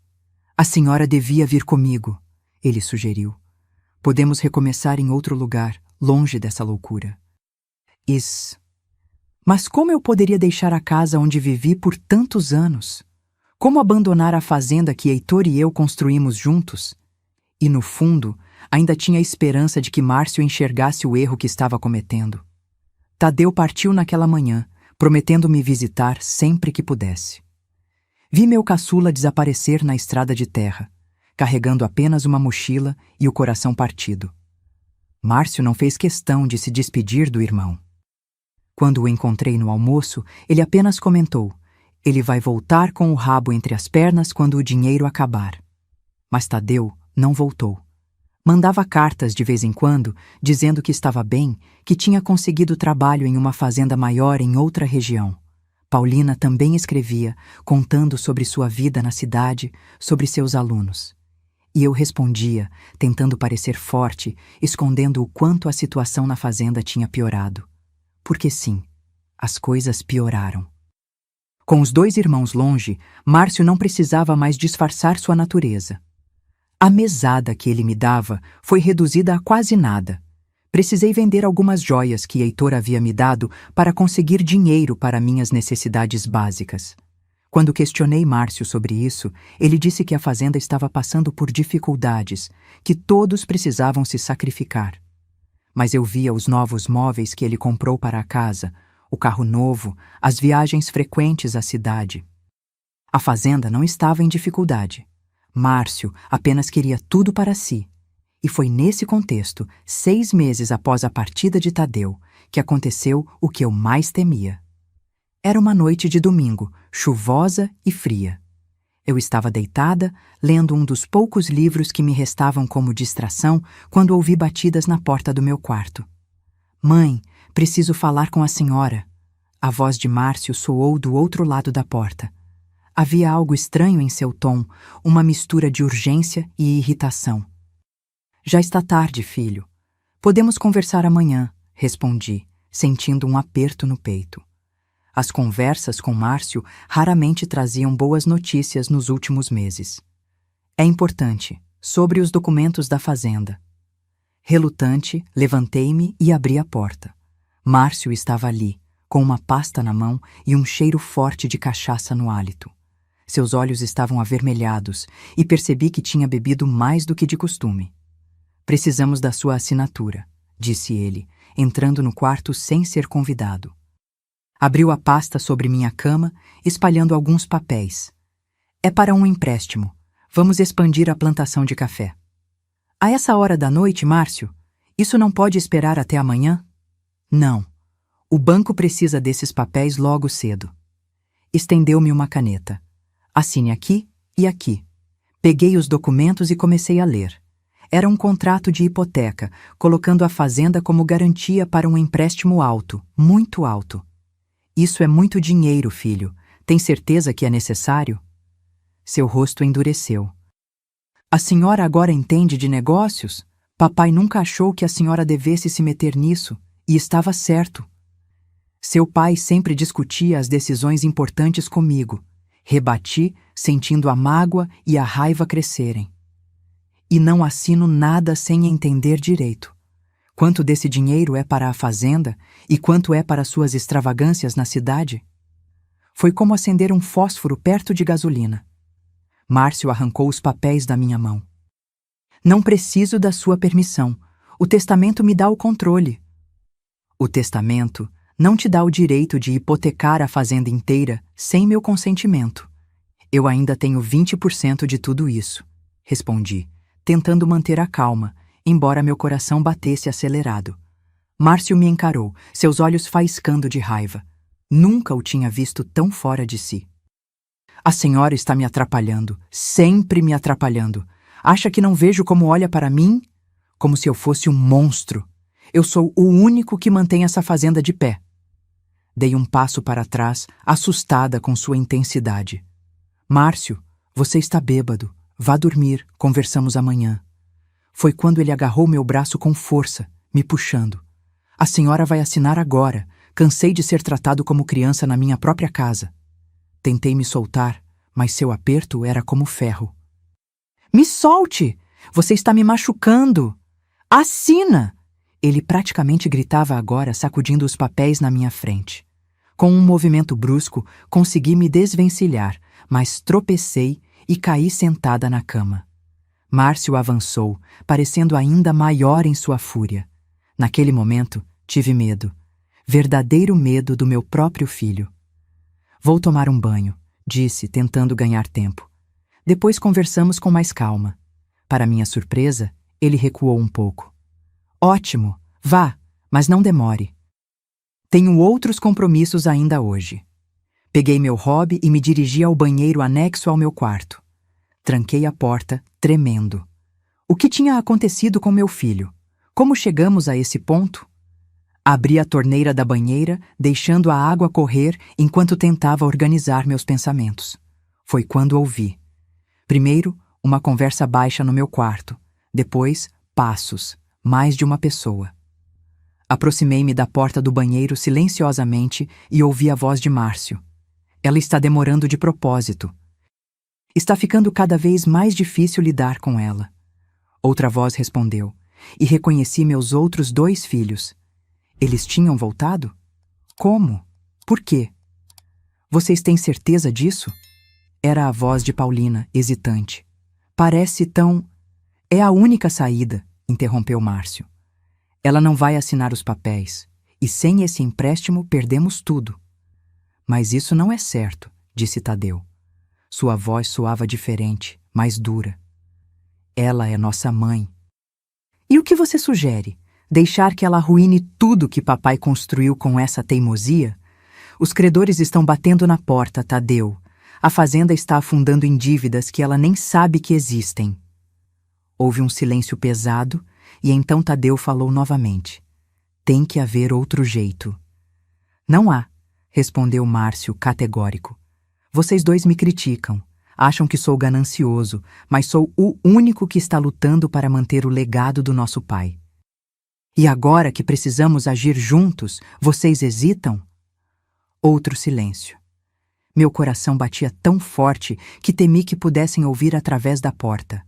A senhora devia vir comigo, ele sugeriu. Podemos recomeçar em outro lugar, longe dessa loucura. Mas como eu poderia deixar a casa onde vivi por tantos anos? Como abandonar a fazenda que Heitor e eu construímos juntos? E, no fundo, ainda tinha a esperança de que Márcio enxergasse o erro que estava cometendo. Tadeu partiu naquela manhã, prometendo me visitar sempre que pudesse. Vi meu caçula desaparecer na estrada de terra, carregando apenas uma mochila e o coração partido. Márcio não fez questão de se despedir do irmão. Quando o encontrei no almoço, ele apenas comentou: ele vai voltar com o rabo entre as pernas quando o dinheiro acabar. Mas Tadeu não voltou. Mandava cartas de vez em quando, dizendo que estava bem, que tinha conseguido trabalho em uma fazenda maior em outra região. Paulina também escrevia, contando sobre sua vida na cidade, sobre seus alunos. E eu respondia, tentando parecer forte, escondendo o quanto a situação na fazenda tinha piorado. Porque sim, as coisas pioraram. Com os dois irmãos longe, Márcio não precisava mais disfarçar sua natureza. A mesada que ele me dava foi reduzida a quase nada. Precisei vender algumas joias que Heitor havia me dado para conseguir dinheiro para minhas necessidades básicas. Quando questionei Márcio sobre isso, ele disse que a fazenda estava passando por dificuldades, que todos precisavam se sacrificar. Mas eu via os novos móveis que ele comprou para a casa, o carro novo, as viagens frequentes à cidade. A fazenda não estava em dificuldade. Márcio apenas queria tudo para si. E foi nesse contexto, 6 meses após a partida de Tadeu, que aconteceu o que eu mais temia. Era uma noite de domingo, chuvosa e fria. Eu estava deitada, lendo um dos poucos livros que me restavam como distração, quando ouvi batidas na porta do meu quarto. Mãe, preciso falar com a senhora. A voz de Márcio soou do outro lado da porta. Havia algo estranho em seu tom, uma mistura de urgência e irritação. Já está tarde, filho. Podemos conversar amanhã, respondi, sentindo um aperto no peito. As conversas com Márcio raramente traziam boas notícias nos últimos meses. É importante, sobre os documentos da fazenda. Relutante, levantei-me e abri a porta. Márcio estava ali, com uma pasta na mão e um cheiro forte de cachaça no hálito. Seus olhos estavam avermelhados e percebi que tinha bebido mais do que de costume. Precisamos da sua assinatura, disse ele, entrando no quarto sem ser convidado. Abriu a pasta sobre minha cama, espalhando alguns papéis. É para um empréstimo. Vamos expandir a plantação de café. A essa hora da noite, Márcio? Isso não pode esperar até amanhã? Não. O banco precisa desses papéis logo cedo. Estendeu-me uma caneta. Assine aqui e aqui. Peguei os documentos e comecei a ler. Era um contrato de hipoteca, colocando a fazenda como garantia para um empréstimo alto, muito alto. Isso é muito dinheiro, filho. Tem certeza que é necessário? Seu rosto endureceu. A senhora agora entende de negócios? Papai nunca achou que a senhora devesse se meter nisso, e estava certo. Seu pai sempre discutia as decisões importantes comigo. Rebati, sentindo a mágoa e a raiva crescerem. E não assino nada sem entender direito. Quanto desse dinheiro é para a fazenda e quanto é para suas extravagâncias na cidade? Foi como acender um fósforo perto de gasolina. Márcio arrancou os papéis da minha mão. Não preciso da sua permissão. O testamento me dá o controle. O testamento não te dá o direito de hipotecar a fazenda inteira sem meu consentimento. Eu ainda tenho 20% de tudo isso, respondi, tentando manter a calma, embora meu coração batesse acelerado. Márcio me encarou, seus olhos faiscando de raiva. Nunca o tinha visto tão fora de si. A senhora está me atrapalhando, sempre me atrapalhando. Acha que não vejo como olha para mim? Como se eu fosse um monstro. Eu sou o único que mantém essa fazenda de pé. Dei um passo para trás, assustada com sua intensidade. Márcio, você está bêbado. Vá dormir, conversamos amanhã. Foi quando ele agarrou meu braço com força, me puxando. A senhora vai assinar agora. Cansei de ser tratado como criança na minha própria casa. Tentei me soltar, mas seu aperto era como ferro. Me solte! Você está me machucando! Assina! Ele praticamente gritava agora, sacudindo os papéis na minha frente. Com um movimento brusco, consegui me desvencilhar, mas tropecei e caí sentada na cama. Márcio avançou, parecendo ainda maior em sua fúria. Naquele momento, tive medo. Verdadeiro medo do meu próprio filho. Vou tomar um banho, disse, tentando ganhar tempo. Depois conversamos com mais calma. Para minha surpresa, ele recuou um pouco. Ótimo, vá, mas não demore. Tenho outros compromissos ainda hoje. Peguei meu hobby e me dirigi ao banheiro anexo ao meu quarto. Tranquei a porta, tremendo. O que tinha acontecido com meu filho? Como chegamos a esse ponto? Abri a torneira da banheira, deixando a água correr enquanto tentava organizar meus pensamentos. Foi quando ouvi. Primeiro, uma conversa baixa no meu quarto. Depois, passos, mais de uma pessoa. Aproximei-me da porta do banheiro silenciosamente e ouvi a voz de Márcio. Ela está demorando de propósito. Está ficando cada vez mais difícil lidar com ela. Outra voz respondeu, e reconheci meus outros 2 filhos. Eles tinham voltado? Como? Por quê? Vocês têm certeza disso? Era a voz de Paulina, hesitante. Parece tão... É a única saída, interrompeu Márcio. Ela não vai assinar os papéis, e sem esse empréstimo perdemos tudo. Mas isso não é certo, disse Tadeu. Sua voz soava diferente, mais dura. Ela é nossa mãe. E o que você sugere? Deixar que ela arruine tudo que papai construiu com essa teimosia? Os credores estão batendo na porta, Tadeu. A fazenda está afundando em dívidas que ela nem sabe que existem. Houve um silêncio pesado e então Tadeu falou novamente. Tem que haver outro jeito. Não há, respondeu Márcio, categórico. Vocês 2 me criticam. Acham que sou ganancioso, mas sou o único que está lutando para manter o legado do nosso pai. E agora que precisamos agir juntos, vocês hesitam? Outro silêncio. Meu coração batia tão forte que temi que pudessem ouvir através da porta.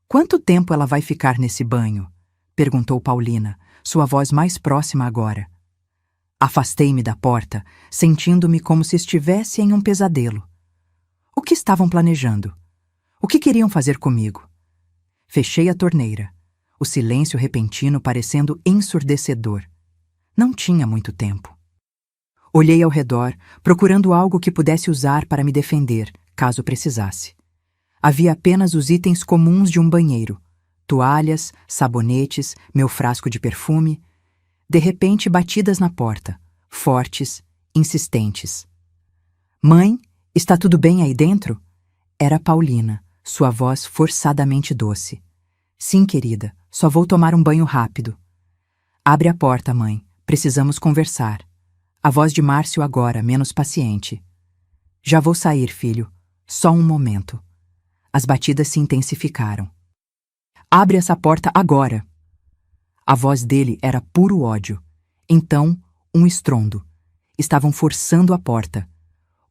Quanto tempo ela vai ficar nesse banho? Perguntou Paulina, sua voz mais próxima agora. Afastei-me da porta, sentindo-me como se estivesse em um pesadelo. O que estavam planejando? O que queriam fazer comigo? Fechei a torneira, o silêncio repentino parecendo ensurdecedor. Não tinha muito tempo. Olhei ao redor, procurando algo que pudesse usar para me defender, caso precisasse. Havia apenas os itens comuns de um banheiro: toalhas, sabonetes, meu frasco de perfume. De repente, batidas na porta, fortes, insistentes. Mãe, está tudo bem aí dentro? Era Paulina, sua voz forçadamente doce. Sim, querida, só vou tomar um banho rápido. Abre a porta, mãe, precisamos conversar. A voz de Márcio agora, menos paciente. Já vou sair, filho. Só um momento. As batidas se intensificaram. Abre essa porta agora! A voz dele era puro ódio. Então, um estrondo. Estavam forçando a porta.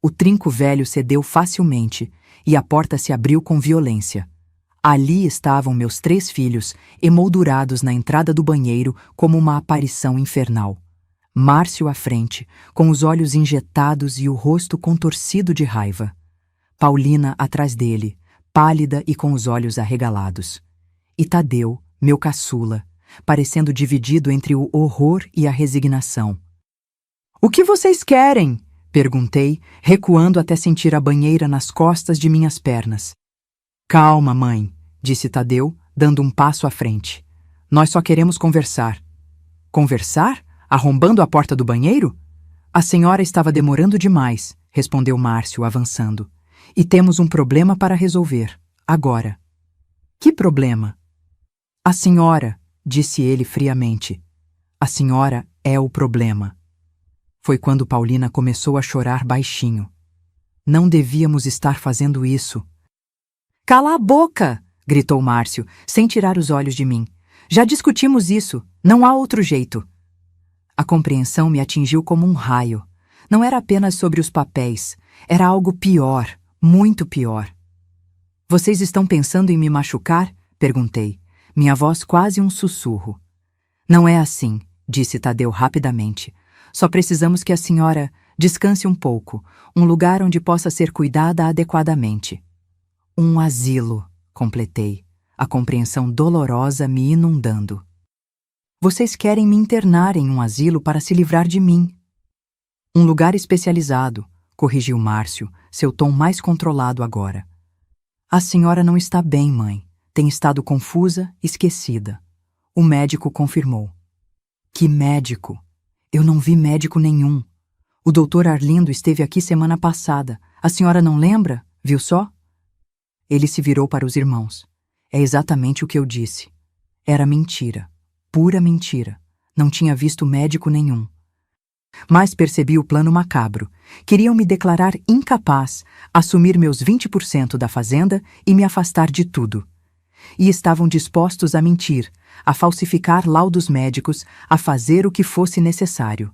O trinco velho cedeu facilmente e a porta se abriu com violência. Ali estavam meus 3 filhos, emoldurados na entrada do banheiro como uma aparição infernal. Márcio à frente, com os olhos injetados e o rosto contorcido de raiva. Paulina atrás dele, pálida e com os olhos arregalados. E Tadeu, meu caçula, parecendo dividido entre o horror e a resignação. "O que vocês querem?" perguntei, recuando até sentir a banheira nas costas de minhas pernas. "Calma, mãe", disse Tadeu, dando um passo à frente. "Nós só queremos conversar." "Conversar? Arrombando a porta do banheiro?" "A senhora estava demorando demais", respondeu Márcio, avançando. "E temos um problema para resolver, agora." "Que problema?" "A senhora", disse ele friamente. "A senhora é o problema." Foi quando Paulina começou a chorar baixinho. Não devíamos estar fazendo isso. "Cala a boca!" gritou Márcio, sem tirar os olhos de mim. "Já discutimos isso, não há outro jeito." A compreensão me atingiu como um raio. Não era apenas sobre os papéis, era algo pior, muito pior. "Vocês estão pensando em me machucar?" perguntei, minha voz quase um sussurro. "Não é assim", disse Tadeu rapidamente. "Só precisamos que a senhora descanse um pouco, um lugar onde possa ser cuidada adequadamente." "Um asilo", completei, a compreensão dolorosa me inundando. "Vocês querem me internar em um asilo para se livrar de mim." "Um lugar especializado", corrigiu Márcio, seu tom mais controlado agora. "A senhora não está bem, mãe. Tem estado confusa, esquecida." O médico confirmou. "Que médico? Eu não vi médico nenhum. O doutor Arlindo esteve aqui semana passada. A senhora não lembra? Viu só?" Ele se virou para os irmãos. "É exatamente o que eu disse. Era mentira. Pura mentira. Não tinha visto médico nenhum." Mas percebi o plano macabro. Queriam me declarar incapaz, assumir meus 20% da fazenda e me afastar de tudo. E estavam dispostos a mentir, a falsificar laudos médicos, a fazer o que fosse necessário.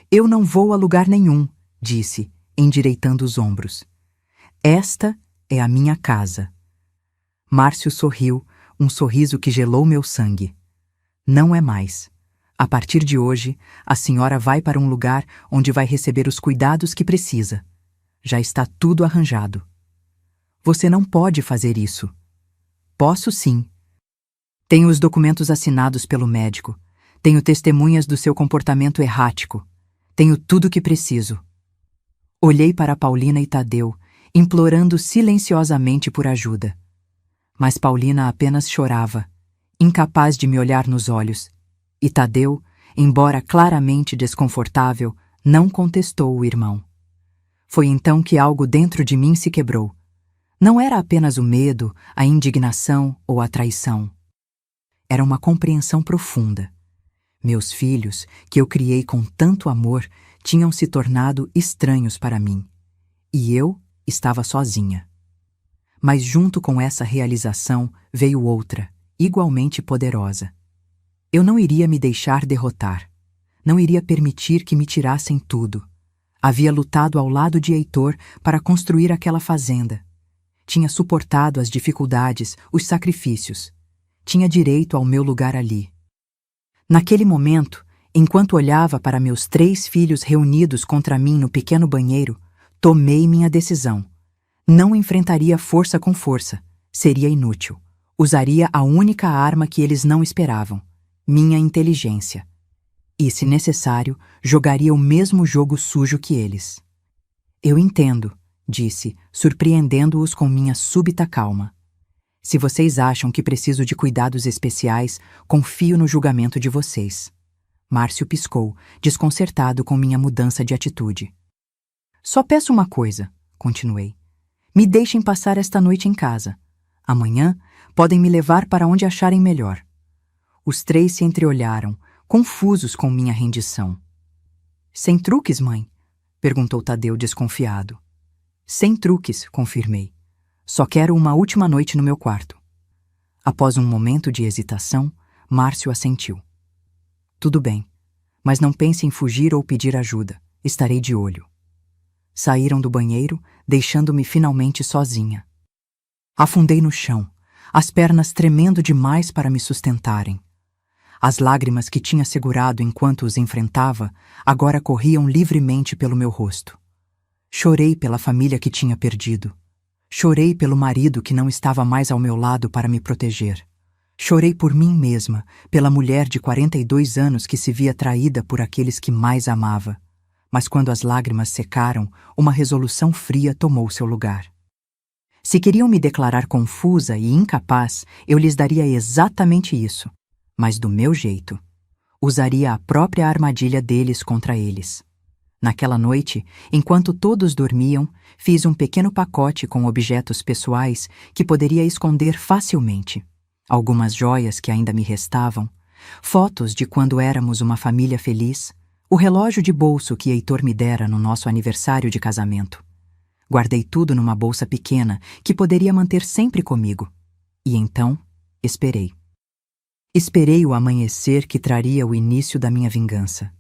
"Eu não vou a lugar nenhum", disse, endireitando os ombros. "Esta é a minha casa." Márcio sorriu, um sorriso que gelou meu sangue. "Não é mais. A partir de hoje, a senhora vai para um lugar onde vai receber os cuidados que precisa. Já está tudo arranjado." "Você não pode fazer isso." "Posso sim. Tenho os documentos assinados pelo médico. Tenho testemunhas do seu comportamento errático. Tenho tudo o que preciso." Olhei para Paulina e Tadeu, implorando silenciosamente por ajuda. Mas Paulina apenas chorava, incapaz de me olhar nos olhos, e Tadeu, embora claramente desconfortável, não contestou o irmão. Foi então que algo dentro de mim se quebrou. Não era apenas o medo, a indignação ou a traição. Era uma compreensão profunda. Meus filhos, que eu criei com tanto amor, tinham se tornado estranhos para mim. E eu estava sozinha. Mas junto com essa realização veio outra, igualmente poderosa. Eu não iria me deixar derrotar. Não iria permitir que me tirassem tudo. Havia lutado ao lado de Heitor para construir aquela fazenda. Tinha suportado as dificuldades, os sacrifícios. Tinha direito ao meu lugar ali. Naquele momento, enquanto olhava para meus 3 filhos reunidos contra mim no pequeno banheiro, tomei minha decisão. Não enfrentaria força com força. Seria inútil. Usaria a única arma que eles não esperavam: minha inteligência. E, se necessário, jogaria o mesmo jogo sujo que eles. Eu entendo, disse, surpreendendo-os com minha súbita calma. Se vocês acham que preciso de cuidados especiais, confio no julgamento de vocês. Márcio piscou, desconcertado com minha mudança de atitude. Só peço uma coisa, continuei. Me deixem passar esta noite em casa. Amanhã podem me levar para onde acharem melhor. Os 3 se entreolharam, confusos com minha rendição. Sem truques, mãe? Perguntou Tadeu desconfiado. Sem truques, confirmei. Só quero uma última noite no meu quarto. Após um momento de hesitação, Márcio assentiu. Tudo bem, mas não pense em fugir ou pedir ajuda. Estarei de olho. Saíram do banheiro, deixando-me finalmente sozinha. Afundei no chão, as pernas tremendo demais para me sustentarem. As lágrimas que tinha segurado enquanto os enfrentava agora corriam livremente pelo meu rosto. Chorei pela família que tinha perdido. Chorei pelo marido que não estava mais ao meu lado para me proteger. Chorei por mim mesma, pela mulher de 42 anos que se via traída por aqueles que mais amava. Mas quando as lágrimas secaram, uma resolução fria tomou seu lugar. Se queriam me declarar confusa e incapaz, eu lhes daria exatamente isso. Mas do meu jeito. Usaria a própria armadilha deles contra eles. Naquela noite, enquanto todos dormiam, fiz um pequeno pacote com objetos pessoais que poderia esconder facilmente. Algumas joias que ainda me restavam, fotos de quando éramos uma família feliz, o relógio de bolso que Heitor me dera no nosso aniversário de casamento. Guardei tudo numa bolsa pequena que poderia manter sempre comigo. E então, esperei. Esperei o amanhecer que traria o início da minha vingança.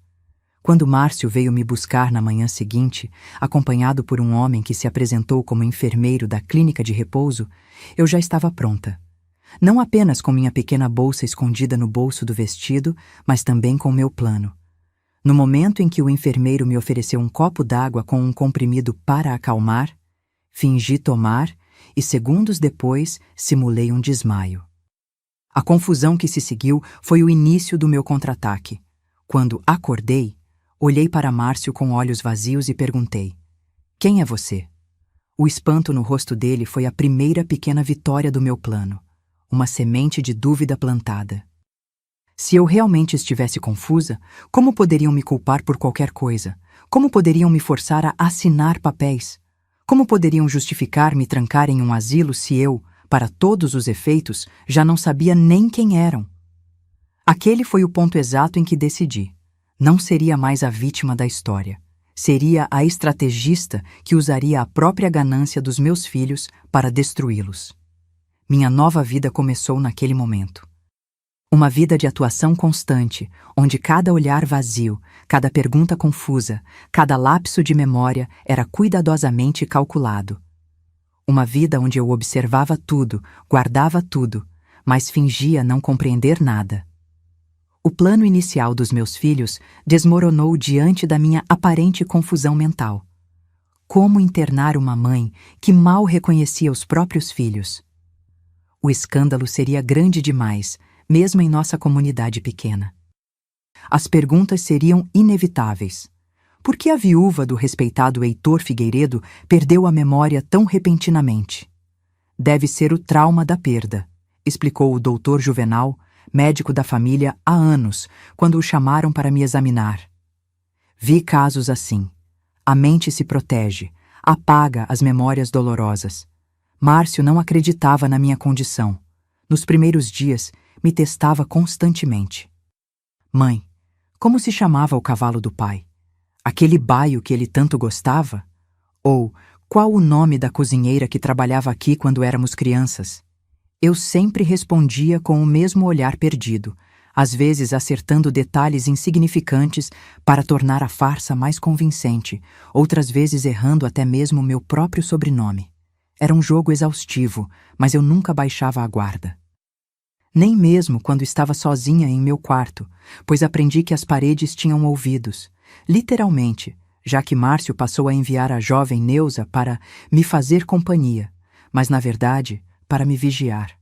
Quando Márcio veio me buscar na manhã seguinte, acompanhado por um homem que se apresentou como enfermeiro da clínica de repouso, eu já estava pronta. Não apenas com minha pequena bolsa escondida no bolso do vestido, mas também com meu plano. No momento em que o enfermeiro me ofereceu um copo d'água com um comprimido para acalmar, fingi tomar e, segundos depois, simulei um desmaio. A confusão que se seguiu foi o início do meu contra-ataque. Quando acordei, olhei para Márcio com olhos vazios e perguntei: quem é você? O espanto no rosto dele foi a primeira pequena vitória do meu plano, uma semente de dúvida plantada. Se eu realmente estivesse confusa, como poderiam me culpar por qualquer coisa? Como poderiam me forçar a assinar papéis? Como poderiam justificar me trancar em um asilo se eu, para todos os efeitos, já não sabia nem quem eram? Aquele foi o ponto exato em que decidi. Não seria mais a vítima da história. Seria a estrategista que usaria a própria ganância dos meus filhos para destruí-los. Minha nova vida começou naquele momento. Uma vida de atuação constante, onde cada olhar vazio, cada pergunta confusa, cada lapso de memória era cuidadosamente calculado. Uma vida onde eu observava tudo, guardava tudo, mas fingia não compreender nada. O plano inicial dos meus filhos desmoronou diante da minha aparente confusão mental. Como internar uma mãe que mal reconhecia os próprios filhos? O escândalo seria grande demais, mesmo em nossa comunidade pequena. As perguntas seriam inevitáveis. Por que a viúva do respeitado Heitor Figueiredo perdeu a memória tão repentinamente? Deve ser o trauma da perda, explicou o doutor Juvenal, médico da família há anos, quando o chamaram para me examinar. Vi casos assim. A mente se protege, apaga as memórias dolorosas. Márcio não acreditava na minha condição. Nos primeiros dias, me testava constantemente. Mãe, como se chamava o cavalo do pai? Aquele baio que ele tanto gostava? Ou qual o nome da cozinheira que trabalhava aqui quando éramos crianças? Eu sempre respondia com o mesmo olhar perdido, às vezes acertando detalhes insignificantes para tornar a farsa mais convincente, outras vezes errando até mesmo meu próprio sobrenome. Era um jogo exaustivo, mas eu nunca baixava a guarda. Nem mesmo quando estava sozinha em meu quarto, pois aprendi que as paredes tinham ouvidos, literalmente, já que Márcio passou a enviar a jovem Neuza para me fazer companhia, mas na verdade, para me vigiar.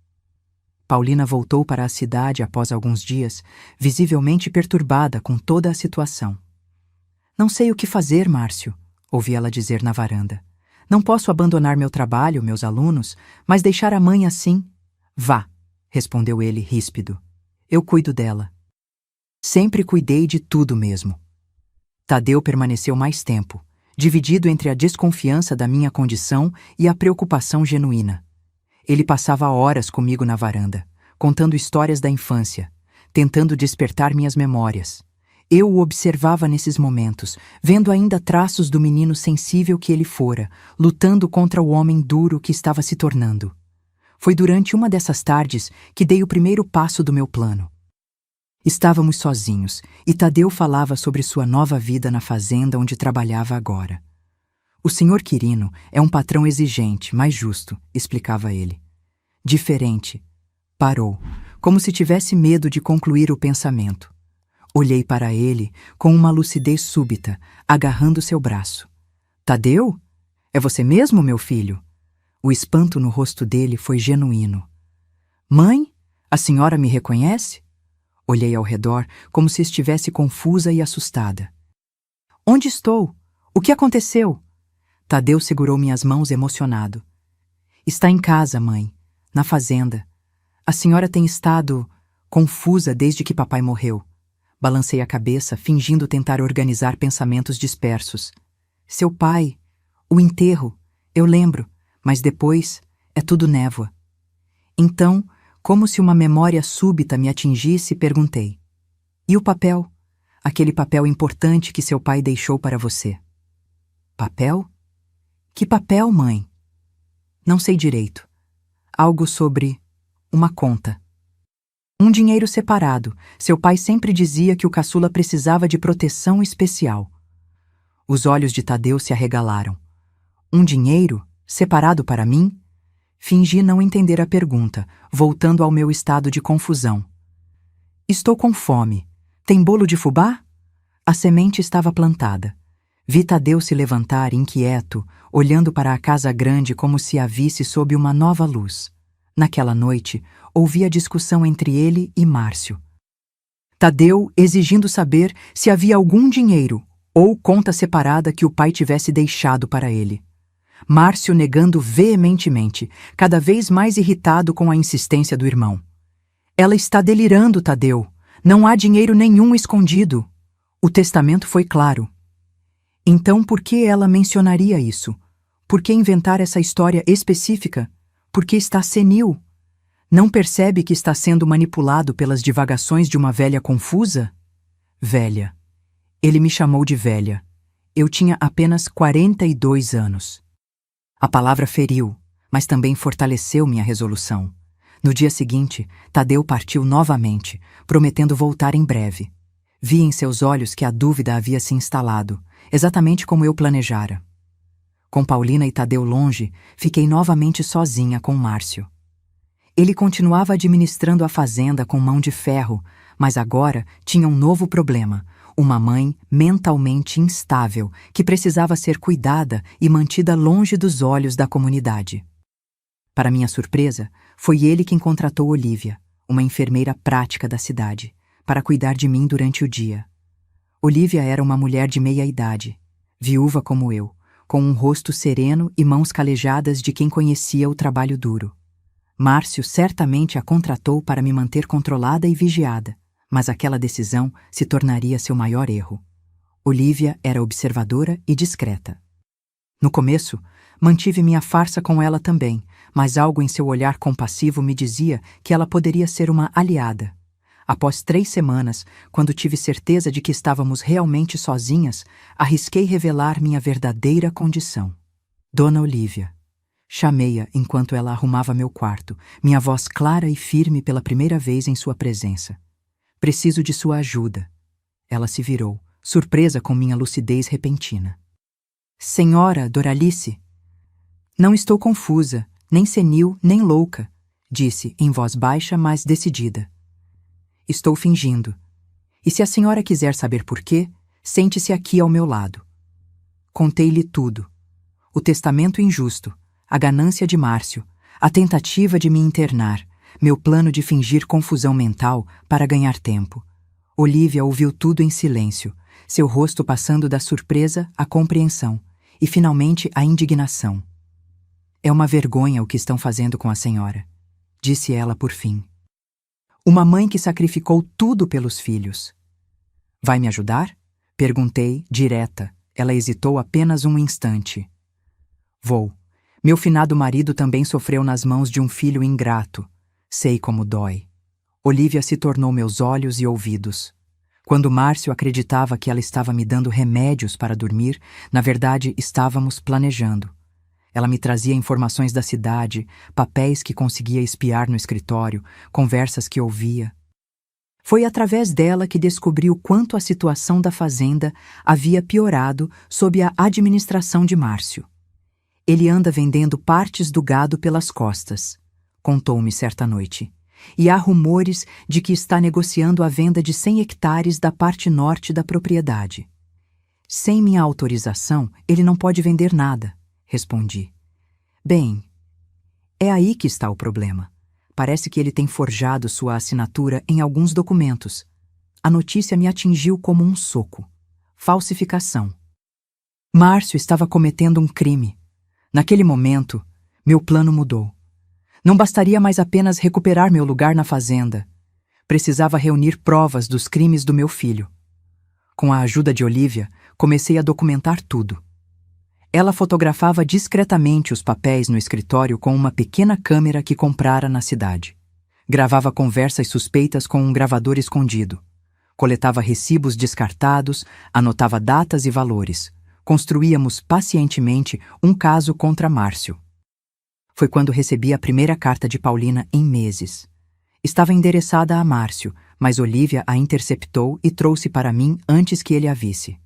Paulina voltou para a cidade após alguns dias, visivelmente perturbada com toda a situação. Não sei o que fazer, Márcio, ouvi ela dizer na varanda. Não posso abandonar meu trabalho, meus alunos, mas deixar a mãe assim? Vá, respondeu ele ríspido. Eu cuido dela. Sempre cuidei de tudo mesmo. Tadeu permaneceu mais tempo, dividido entre a desconfiança da minha condição e a preocupação genuína. Ele passava horas comigo na varanda, contando histórias da infância, tentando despertar minhas memórias. Eu o observava nesses momentos, vendo ainda traços do menino sensível que ele fora, lutando contra o homem duro que estava se tornando. Foi durante uma dessas tardes que dei o primeiro passo do meu plano. Estávamos sozinhos, e Tadeu falava sobre sua nova vida na fazenda onde trabalhava agora. O senhor Quirino é um patrão exigente, mas justo, explicava ele. Diferente. Parou, como se tivesse medo de concluir o pensamento. Olhei para ele com uma lucidez súbita, agarrando seu braço. Tadeu? É você mesmo, meu filho? O espanto no rosto dele foi genuíno. Mãe, a senhora me reconhece? Olhei ao redor como se estivesse confusa e assustada. Onde estou? O que aconteceu? Tadeu segurou minhas mãos emocionado. Está em casa, mãe, na fazenda. A senhora tem estado confusa desde que papai morreu. Balancei a cabeça, fingindo tentar organizar pensamentos dispersos. Seu pai, o enterro, eu lembro, mas depois é tudo névoa. Então, como se uma memória súbita me atingisse, perguntei. E o papel? Aquele papel importante que seu pai deixou para você. Papel? Que papel, mãe? Não sei direito. Algo sobre uma conta. Um dinheiro separado. Seu pai sempre dizia que o caçula precisava de proteção especial. Os olhos de Tadeu se arregalaram. Um dinheiro? Separado para mim? Fingi não entender a pergunta, voltando ao meu estado de confusão. Estou com fome. Tem bolo de fubá? A semente estava plantada. Vi Tadeu se levantar inquieto, olhando para a casa grande como se a visse sob uma nova luz. Naquela noite, ouvi a discussão entre ele e Márcio. Tadeu exigindo saber se havia algum dinheiro ou conta separada que o pai tivesse deixado para ele. Márcio negando veementemente, cada vez mais irritado com a insistência do irmão. Ela está delirando, Tadeu. Não há dinheiro nenhum escondido. O testamento foi claro. Então por que ela mencionaria isso? Por que inventar essa história específica? Por que está senil? Não percebe que está sendo manipulado pelas divagações de uma velha confusa? Velha. Ele me chamou de velha. Eu tinha apenas 42 anos. A palavra feriu, mas também fortaleceu minha resolução. No dia seguinte, Tadeu partiu novamente, prometendo voltar em breve. Vi em seus olhos que a dúvida havia se instalado, exatamente como eu planejara. Com Paulina e Tadeu longe, fiquei novamente sozinha com Márcio. Ele continuava administrando a fazenda com mão de ferro, mas agora tinha um novo problema: uma mãe mentalmente instável que precisava ser cuidada e mantida longe dos olhos da comunidade. Para minha surpresa, foi ele quem contratou Olívia, uma enfermeira prática da cidade, para cuidar de mim durante o dia. Olívia era uma mulher de meia idade, viúva como eu, com um rosto sereno e mãos calejadas de quem conhecia o trabalho duro. Márcio certamente a contratou para me manter controlada e vigiada, mas aquela decisão se tornaria seu maior erro. Olívia era observadora e discreta. No começo, mantive minha farsa com ela também, mas algo em seu olhar compassivo me dizia que ela poderia ser uma aliada. Após 3 semanas, quando tive certeza de que estávamos realmente sozinhas, arrisquei revelar minha verdadeira condição. Dona Olívia. Chamei-a enquanto ela arrumava meu quarto, minha voz clara e firme pela primeira vez em sua presença. Preciso de sua ajuda. Ela se virou, surpresa com minha lucidez repentina. Senhora Doralice? Não estou confusa, nem senil, nem louca, disse em voz baixa, mas decidida. Estou fingindo. E se a senhora quiser saber por quê, sente-se aqui ao meu lado. Contei-lhe tudo. O testamento injusto, a ganância de Márcio, a tentativa de me internar, meu plano de fingir confusão mental para ganhar tempo. Olívia ouviu tudo em silêncio, seu rosto passando da surpresa à compreensão e, finalmente, à indignação. É uma vergonha o que estão fazendo com a senhora, disse ela por fim. Uma mãe que sacrificou tudo pelos filhos. Vai me ajudar? Perguntei, direta. Ela hesitou apenas um instante. Vou. Meu finado marido também sofreu nas mãos de um filho ingrato. Sei como dói. Olívia se tornou meus olhos e ouvidos. Quando Márcio acreditava que ela estava me dando remédios para dormir, na verdade estávamos planejando. Ela me trazia informações da cidade, papéis que conseguia espiar no escritório, conversas que ouvia. Foi através dela que descobri o quanto a situação da fazenda havia piorado sob a administração de Márcio. Ele anda vendendo partes do gado pelas costas, contou-me certa noite. E há rumores de que está negociando a venda de 100 hectares da parte norte da propriedade. Sem minha autorização, ele não pode vender nada, respondi. Bem, é aí que está o problema. Parece que ele tem forjado sua assinatura em alguns documentos. A notícia me atingiu como um soco. Falsificação. Márcio estava cometendo um crime. Naquele momento, meu plano mudou. Não bastaria mais apenas recuperar meu lugar na fazenda. Precisava reunir provas dos crimes do meu filho. Com a ajuda de Olívia, comecei a documentar tudo. Ela fotografava discretamente os papéis no escritório com uma pequena câmera que comprara na cidade. Gravava conversas suspeitas com um gravador escondido. Coletava recibos descartados, anotava datas e valores. Construíamos pacientemente um caso contra Márcio. Foi quando recebi a primeira carta de Paulina em meses. Estava endereçada a Márcio, mas Olívia a interceptou e trouxe para mim antes que ele a visse.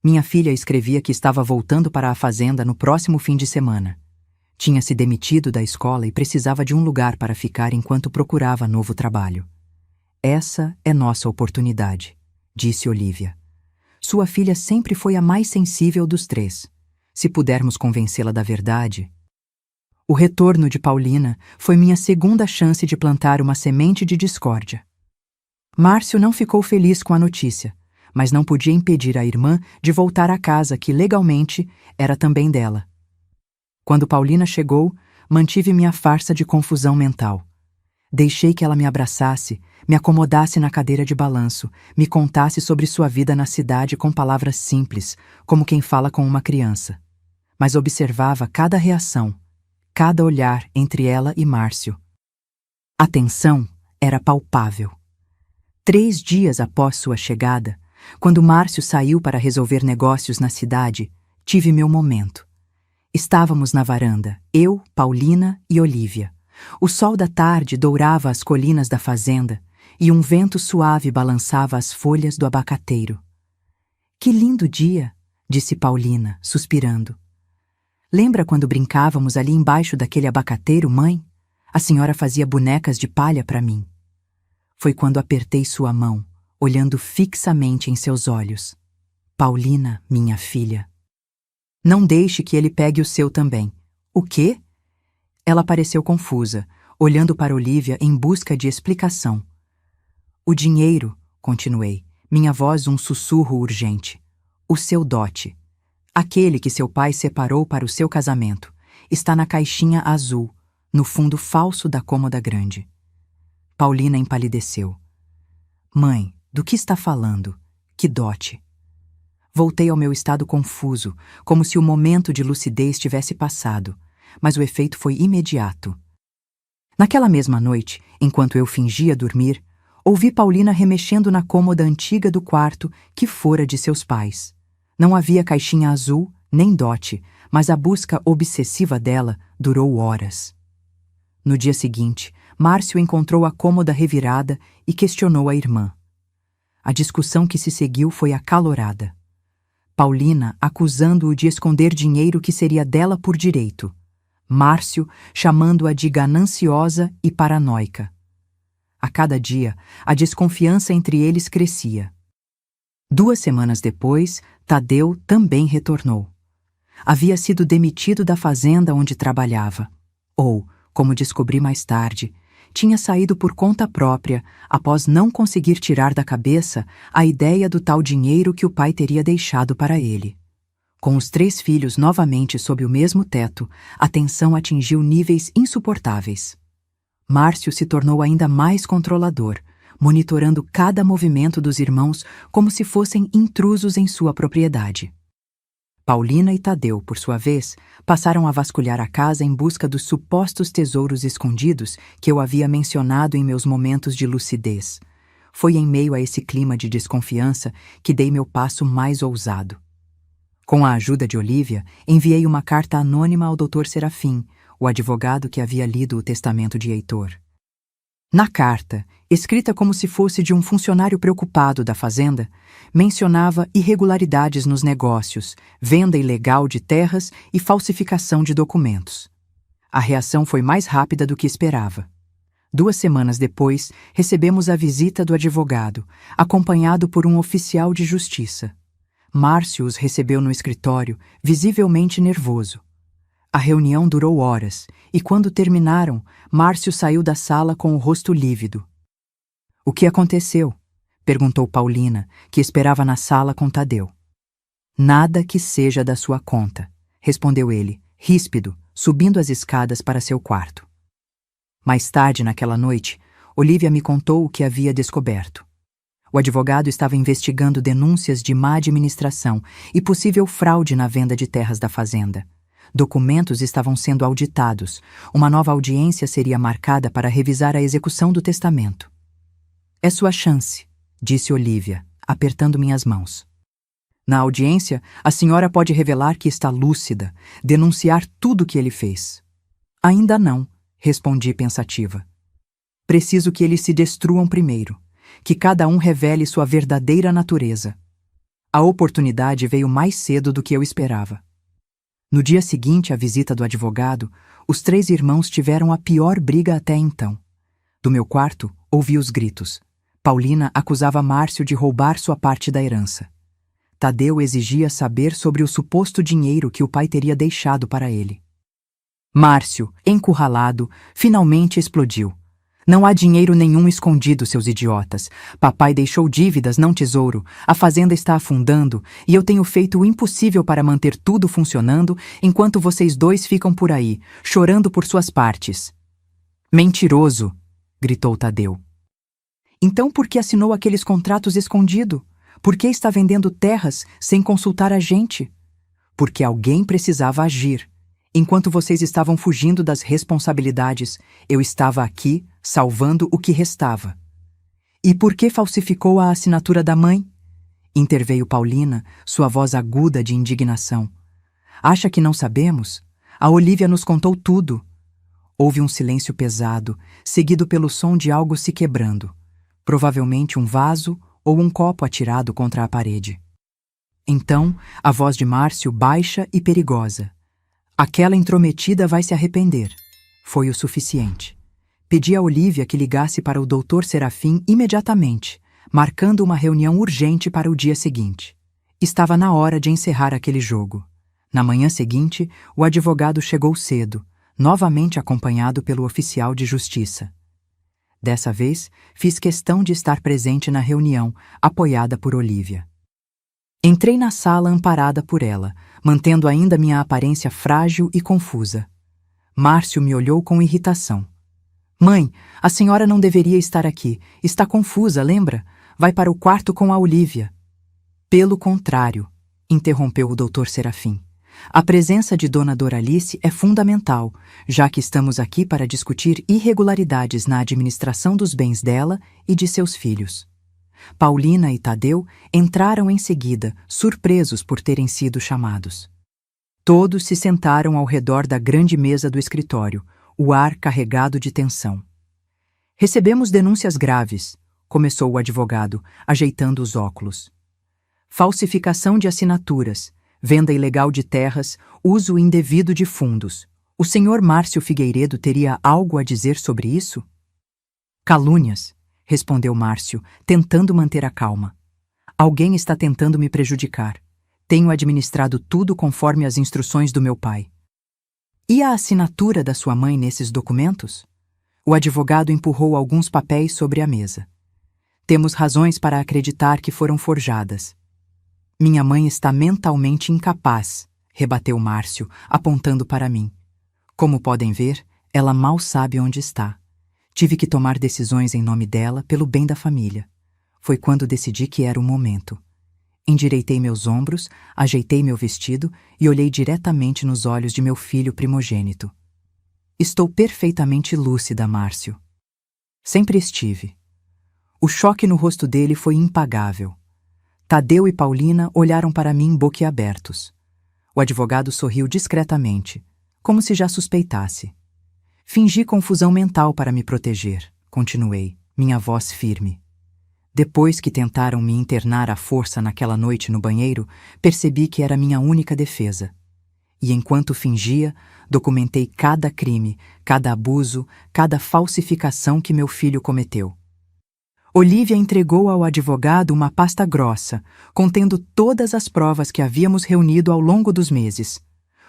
Minha filha escrevia que estava voltando para a fazenda no próximo fim de semana. Tinha se demitido da escola e precisava de um lugar para ficar enquanto procurava novo trabalho. Essa é nossa oportunidade, disse Olívia. Sua filha sempre foi a mais sensível dos três. Se pudermos convencê-la da verdade... O retorno de Paulina foi minha segunda chance de plantar uma semente de discórdia. Márcio não ficou feliz com a notícia, mas não podia impedir a irmã de voltar à casa que, legalmente, era também dela. Quando Paulina chegou, mantive minha farsa de confusão mental. Deixei que ela me abraçasse, me acomodasse na cadeira de balanço, me contasse sobre sua vida na cidade com palavras simples, como quem fala com uma criança. Mas observava cada reação, cada olhar entre ela e Márcio. A tensão era palpável. 3 dias após sua chegada, quando Márcio saiu para resolver negócios na cidade, tive meu momento. Estávamos na varanda, eu, Paulina e Olívia. O sol da tarde dourava as colinas da fazenda e um vento suave balançava as folhas do abacateiro. Que lindo dia, disse Paulina, suspirando. Lembra quando brincávamos ali embaixo daquele abacateiro, mãe? A senhora fazia bonecas de palha para mim. Foi quando apertei sua mão, olhando fixamente em seus olhos. Paulina, minha filha. Não deixe que ele pegue o seu também. O quê? Ela pareceu confusa, olhando para Olívia em busca de explicação. O dinheiro, continuei, minha voz um sussurro urgente. O seu dote. Aquele que seu pai separou para o seu casamento, está na caixinha azul, no fundo falso da cômoda grande. Paulina empalideceu. Mãe, do que está falando? Que dote? Voltei ao meu estado confuso, como se o momento de lucidez tivesse passado, mas o efeito foi imediato. Naquela mesma noite, enquanto eu fingia dormir, ouvi Paulina remexendo na cômoda antiga do quarto que fora de seus pais. Não havia caixinha azul, nem dote, mas a busca obsessiva dela durou horas. No dia seguinte, Márcio encontrou a cômoda revirada e questionou a irmã. A discussão que se seguiu foi acalorada. Paulina acusando-o de esconder dinheiro que seria dela por direito. Márcio chamando-a de gananciosa e paranoica. A cada dia, a desconfiança entre eles crescia. 2 semanas depois, Tadeu também retornou. Havia sido demitido da fazenda onde trabalhava. Ou, como descobri mais tarde, tinha saído por conta própria após não conseguir tirar da cabeça a ideia do tal dinheiro que o pai teria deixado para ele. Com os 3 filhos novamente sob o mesmo teto, a tensão atingiu níveis insuportáveis. Márcio se tornou ainda mais controlador, monitorando cada movimento dos irmãos como se fossem intrusos em sua propriedade. Paulina e Tadeu, por sua vez, passaram a vasculhar a casa em busca dos supostos tesouros escondidos que eu havia mencionado em meus momentos de lucidez. Foi em meio a esse clima de desconfiança que dei meu passo mais ousado. Com a ajuda de Olívia, enviei uma carta anônima ao Dr. Serafim, o advogado que havia lido o testamento de Heitor. Na carta, escrita como se fosse de um funcionário preocupado da fazenda, mencionava irregularidades nos negócios, venda ilegal de terras e falsificação de documentos. A reação foi mais rápida do que esperava. 2 semanas depois, recebemos a visita do advogado, acompanhado por um oficial de justiça. Márcio os recebeu no escritório, visivelmente nervoso. A reunião durou horas, e quando terminaram, Márcio saiu da sala com o rosto lívido. — O que aconteceu? Perguntou Paulina, que esperava na sala com Tadeu. — Nada que seja da sua conta, respondeu ele, ríspido, subindo as escadas para seu quarto. Mais tarde naquela noite, Olívia me contou o que havia descoberto. O advogado estava investigando denúncias de má administração e possível fraude na venda de terras da fazenda. Documentos estavam sendo auditados. Uma nova audiência seria marcada para revisar a execução do testamento. — É sua chance, disse Olívia, apertando minhas mãos. Na audiência, a senhora pode revelar que está lúcida, denunciar tudo o que ele fez. — Ainda não, respondi pensativa. Preciso que eles se destruam primeiro, que cada um revele sua verdadeira natureza. A oportunidade veio mais cedo do que eu esperava. No dia seguinte à visita do advogado, os 3 irmãos tiveram a pior briga até então. Do meu quarto, ouvi os gritos. Paulina acusava Márcio de roubar sua parte da herança. Tadeu exigia saber sobre o suposto dinheiro que o pai teria deixado para ele. Márcio, encurralado, finalmente explodiu. Não há dinheiro nenhum escondido, seus idiotas. Papai deixou dívidas, não tesouro. A fazenda está afundando e eu tenho feito o impossível para manter tudo funcionando enquanto vocês 2 ficam por aí, chorando por suas partes. Mentiroso! Gritou Tadeu. Então por que assinou aqueles contratos escondido? Por que está vendendo terras sem consultar a gente? Porque alguém precisava agir. Enquanto vocês estavam fugindo das responsabilidades, eu estava aqui, salvando o que restava. E por que falsificou a assinatura da mãe? Interveio Paulina, sua voz aguda de indignação. Acha que não sabemos? A Olívia nos contou tudo. Houve um silêncio pesado, seguido pelo som de algo se quebrando. Provavelmente um vaso ou um copo atirado contra a parede. Então, a voz de Márcio baixa e perigosa. Aquela intrometida vai se arrepender. Foi o suficiente. Pedi a Olívia que ligasse para o Dr. Serafim imediatamente, marcando uma reunião urgente para o dia seguinte. Estava na hora de encerrar aquele jogo. Na manhã seguinte, o advogado chegou cedo, novamente acompanhado pelo oficial de justiça. Dessa vez, fiz questão de estar presente na reunião, apoiada por Olívia. Entrei na sala amparada por ela, mantendo ainda minha aparência frágil e confusa. Márcio me olhou com irritação. — Mãe, a senhora não deveria estar aqui. Está confusa, lembra? Vai para o quarto com a Olívia. — Pelo contrário, interrompeu o Dr. Serafim. A presença de Dona Doralice é fundamental, já que estamos aqui para discutir irregularidades na administração dos bens dela e de seus filhos. Paulina e Tadeu entraram em seguida, surpresos por terem sido chamados. Todos se sentaram ao redor da grande mesa do escritório, o ar carregado de tensão. Recebemos denúncias graves. começou o advogado, ajeitando os óculos. Falsificação de assinaturas, venda ilegal de terras, uso indevido de fundos. O senhor Márcio Figueiredo teria algo a dizer sobre isso? Calúnias, respondeu Márcio, tentando manter a calma. Alguém está tentando me prejudicar. Tenho administrado tudo conforme as instruções do meu pai. E a assinatura da sua mãe nesses documentos? O advogado empurrou alguns papéis sobre a mesa. Temos razões para acreditar que foram forjadas. Minha mãe está mentalmente incapaz, rebateu Márcio, apontando para mim. Como podem ver, ela mal sabe onde está. Tive que tomar decisões em nome dela pelo bem da família. Foi quando decidi que era o momento. Endireitei meus ombros, ajeitei meu vestido e olhei diretamente nos olhos de meu filho primogênito. Estou perfeitamente lúcida, Márcio. Sempre estive. O choque no rosto dele foi impagável. Tadeu e Paulina olharam para mim boquiabertos. O advogado sorriu discretamente, como se já suspeitasse. Fingi confusão mental para me proteger, continuei, minha voz firme. Depois que tentaram me internar à força naquela noite no banheiro, percebi que era minha única defesa. E enquanto fingia, documentei cada crime, cada abuso, cada falsificação que meu filho cometeu. Olívia entregou ao advogado uma pasta grossa, contendo todas as provas que havíamos reunido ao longo dos meses.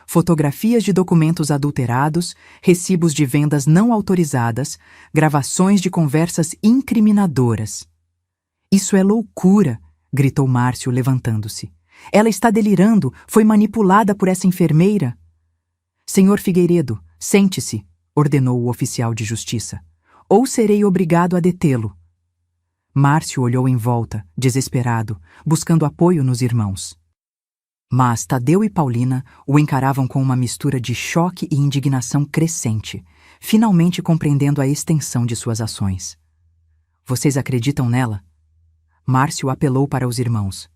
Fotografias de documentos adulterados, recibos de vendas não autorizadas, gravações de conversas incriminadoras. Isso é loucura, gritou Márcio, levantando-se. Ela está delirando, foi manipulada por essa enfermeira. Senhor Figueiredo, sente-se, ordenou o oficial de justiça. Ou serei obrigado a detê-lo. Márcio olhou em volta, desesperado, buscando apoio nos irmãos. Mas Tadeu e Paulina o encaravam com uma mistura de choque e indignação crescente, finalmente compreendendo a extensão de suas ações. Vocês acreditam nela? Márcio apelou para os irmãos.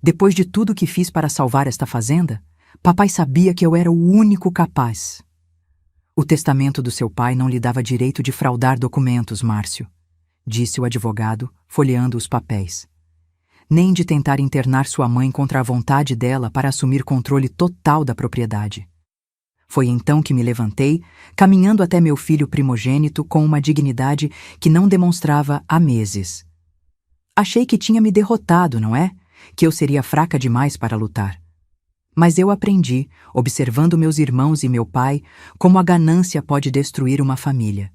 Depois de tudo que fiz para salvar esta fazenda, papai sabia que eu era o único capaz. O testamento do seu pai não lhe dava direito de fraudar documentos, Márcio, disse o advogado, folheando os papéis. Nem de tentar internar sua mãe contra a vontade dela para assumir controle total da propriedade. Foi então que me levantei, caminhando até meu filho primogênito com uma dignidade que não demonstrava há meses. Achei que tinha me derrotado, não é? Que eu seria fraca demais para lutar. Mas eu aprendi, observando meus irmãos e meu pai, como a ganância pode destruir uma família.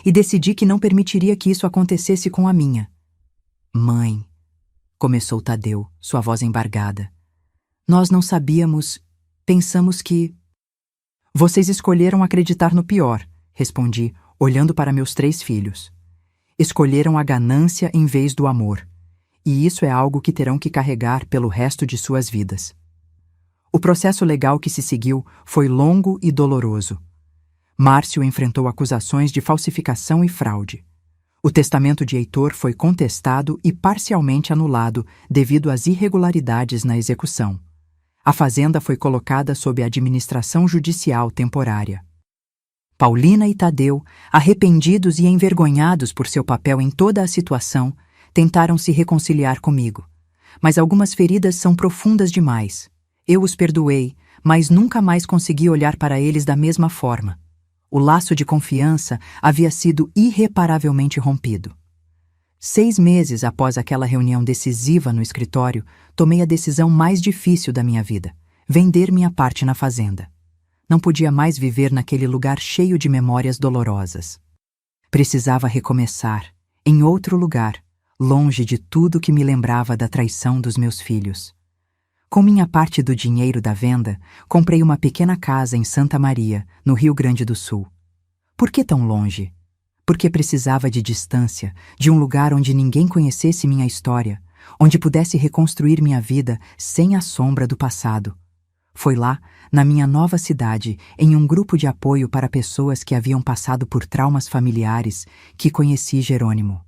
E decidi que não permitiria que isso acontecesse com a minha. Mãe, começou Tadeu, sua voz embargada. Nós não sabíamos, pensamos que... Vocês escolheram acreditar no pior, respondi, olhando para meus 3 filhos. Escolheram a ganância em vez do amor. E isso é algo que terão que carregar pelo resto de suas vidas. O processo legal que se seguiu foi longo e doloroso. Márcio enfrentou acusações de falsificação e fraude. O testamento de Heitor foi contestado e parcialmente anulado devido às irregularidades na execução. A fazenda foi colocada sob administração judicial temporária. Paulina e Tadeu, arrependidos e envergonhados por seu papel em toda a situação, tentaram se reconciliar comigo. Mas algumas feridas são profundas demais. Eu os perdoei, mas nunca mais consegui olhar para eles da mesma forma. O laço de confiança havia sido irreparavelmente rompido. 6 meses após aquela reunião decisiva no escritório, tomei a decisão mais difícil da minha vida: vender minha parte na fazenda. Não podia mais viver naquele lugar cheio de memórias dolorosas. Precisava recomeçar, em outro lugar, longe de tudo que me lembrava da traição dos meus filhos. Com minha parte do dinheiro da venda, comprei uma pequena casa em Santa Maria, no Rio Grande do Sul. Por que tão longe? Porque precisava de distância, de um lugar onde ninguém conhecesse minha história, onde pudesse reconstruir minha vida sem a sombra do passado. Foi lá, na minha nova cidade, em um grupo de apoio para pessoas que haviam passado por traumas familiares, que conheci Jerônimo.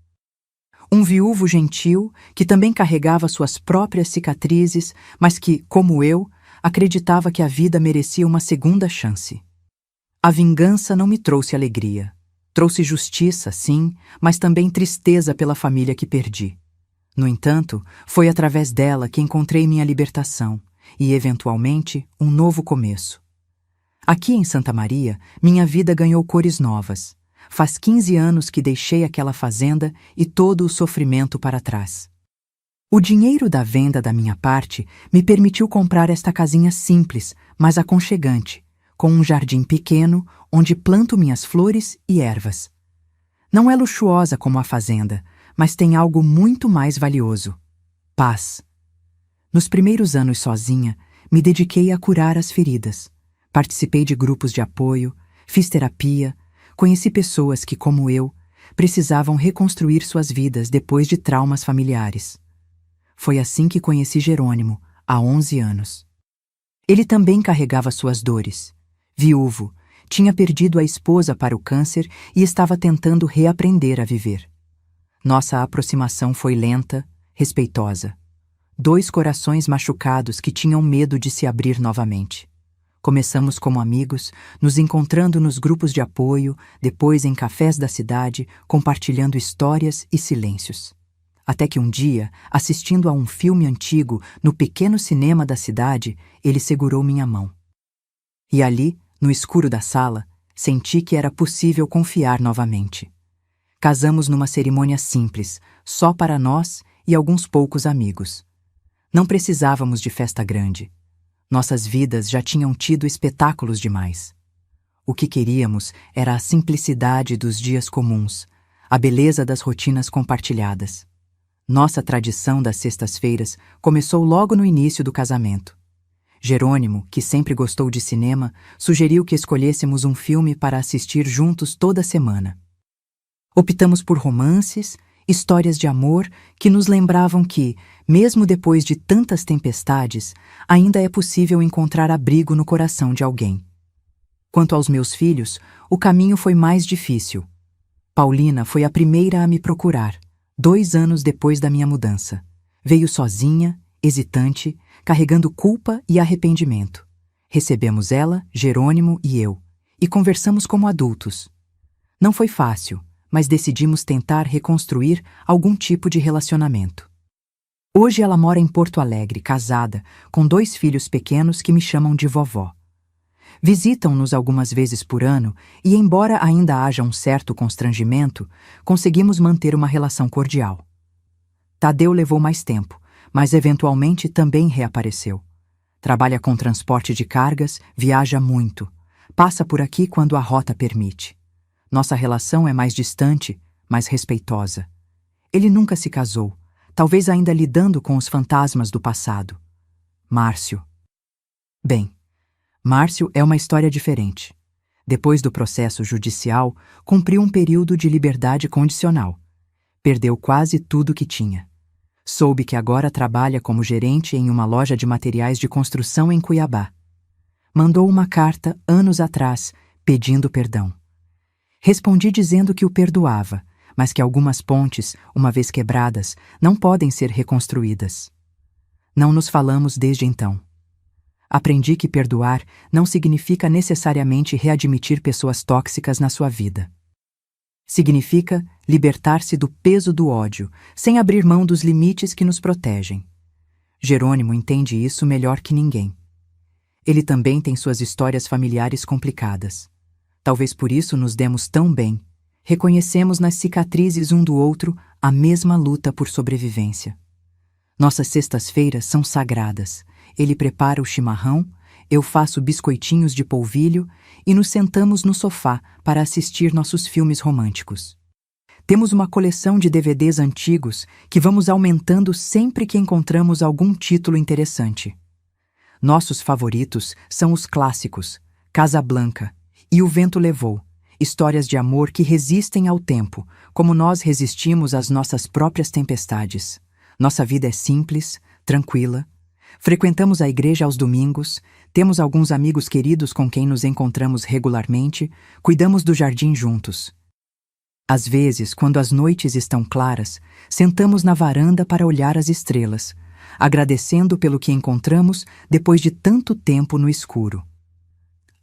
Um viúvo gentil que também carregava suas próprias cicatrizes, mas que, como eu, acreditava que a vida merecia uma segunda chance. A vingança não me trouxe alegria. Trouxe justiça, sim, mas também tristeza pela família que perdi. No entanto, foi através dela que encontrei minha libertação e, eventualmente, um novo começo. Aqui em Santa Maria, minha vida ganhou cores novas. Faz 15 anos que deixei aquela fazenda e todo o sofrimento para trás. O dinheiro da venda da minha parte me permitiu comprar esta casinha simples, mas aconchegante, com um jardim pequeno onde planto minhas flores e ervas. Não é luxuosa como a fazenda, mas tem algo muito mais valioso: paz. Nos primeiros anos sozinha, me dediquei a curar as feridas. Participei de grupos de apoio, fiz terapia, conheci pessoas que, como eu, precisavam reconstruir suas vidas depois de traumas familiares. Foi assim que conheci Jerônimo, há 11 anos. Ele também carregava suas dores. Viúvo, tinha perdido a esposa para o câncer e estava tentando reaprender a viver. Nossa aproximação foi lenta, respeitosa. 2 corações machucados que tinham medo de se abrir novamente. Começamos como amigos, nos encontrando nos grupos de apoio, depois em cafés da cidade, compartilhando histórias e silêncios. Até que um dia, assistindo a um filme antigo no pequeno cinema da cidade, ele segurou minha mão. E ali, no escuro da sala, senti que era possível confiar novamente. Casamos numa cerimônia simples, só para nós e alguns poucos amigos. Não precisávamos de festa grande. Nossas vidas já tinham tido espetáculos demais. O que queríamos era a simplicidade dos dias comuns, a beleza das rotinas compartilhadas. Nossa tradição das sextas-feiras começou logo no início do casamento. Jerônimo, que sempre gostou de cinema, sugeriu que escolhêssemos um filme para assistir juntos toda semana. Optamos por romances, histórias de amor que nos lembravam que, mesmo depois de tantas tempestades, ainda é possível encontrar abrigo no coração de alguém. Quanto aos meus filhos, o caminho foi mais difícil. Paulina foi a primeira a me procurar, 2 anos depois da minha mudança. Veio sozinha, hesitante, carregando culpa e arrependimento. Recebemos ela, Jerônimo e eu, e conversamos como adultos. Não foi fácil, mas decidimos tentar reconstruir algum tipo de relacionamento. Hoje ela mora em Porto Alegre, casada, com 2 filhos pequenos que me chamam de vovó. Visitam-nos algumas vezes por ano e, embora ainda haja um certo constrangimento, conseguimos manter uma relação cordial. Tadeu levou mais tempo, mas eventualmente também reapareceu. Trabalha com transporte de cargas, viaja muito, passa por aqui quando a rota permite. Nossa relação é mais distante, mas respeitosa. Ele nunca se casou, talvez ainda lidando com os fantasmas do passado. Márcio. Bem, Márcio é uma história diferente. Depois do processo judicial, cumpriu um período de liberdade condicional. Perdeu quase tudo que tinha. Soube que agora trabalha como gerente em uma loja de materiais de construção em Cuiabá. Mandou uma carta, anos atrás, pedindo perdão. Respondi dizendo que o perdoava, mas que algumas pontes, uma vez quebradas, não podem ser reconstruídas. Não nos falamos desde então. Aprendi que perdoar não significa necessariamente readmitir pessoas tóxicas na sua vida. Significa libertar-se do peso do ódio, sem abrir mão dos limites que nos protegem. Jerônimo entende isso melhor que ninguém. Ele também tem suas histórias familiares complicadas. Talvez por isso nos demos tão bem. Reconhecemos nas cicatrizes um do outro a mesma luta por sobrevivência. Nossas sextas-feiras são sagradas. Ele prepara o chimarrão, eu faço biscoitinhos de polvilho e nos sentamos no sofá para assistir nossos filmes românticos. Temos uma coleção de DVDs antigos que vamos aumentando sempre que encontramos algum título interessante. Nossos favoritos são os clássicos, Casablanca e O Vento Levou, histórias de amor que resistem ao tempo, como nós resistimos às nossas próprias tempestades. Nossa vida é simples, tranquila. Frequentamos a igreja aos domingos, temos alguns amigos queridos com quem nos encontramos regularmente, cuidamos do jardim juntos. Às vezes, quando as noites estão claras, sentamos na varanda para olhar as estrelas, agradecendo pelo que encontramos depois de tanto tempo no escuro.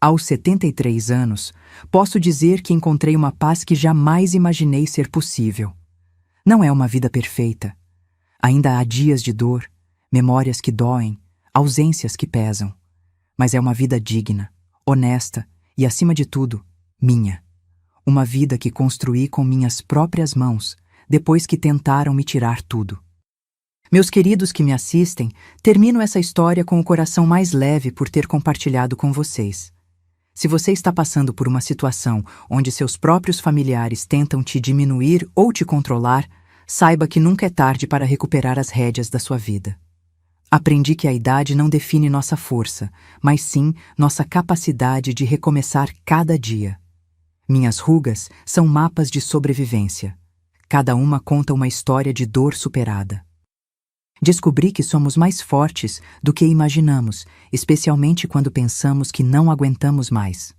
Aos 73 anos, posso dizer que encontrei uma paz que jamais imaginei ser possível. Não é uma vida perfeita. Ainda há dias de dor, memórias que doem, ausências que pesam. Mas é uma vida digna, honesta e, acima de tudo, minha. Uma vida que construí com minhas próprias mãos, depois que tentaram me tirar tudo. Meus queridos que me assistem, termino essa história com o coração mais leve por ter compartilhado com vocês. Se você está passando por uma situação onde seus próprios familiares tentam te diminuir ou te controlar, saiba que nunca é tarde para recuperar as rédeas da sua vida. Aprendi que a idade não define nossa força, mas sim nossa capacidade de recomeçar cada dia. Minhas rugas são mapas de sobrevivência. Cada uma conta uma história de dor superada. Descobri que somos mais fortes do que imaginamos, especialmente quando pensamos que não aguentamos mais.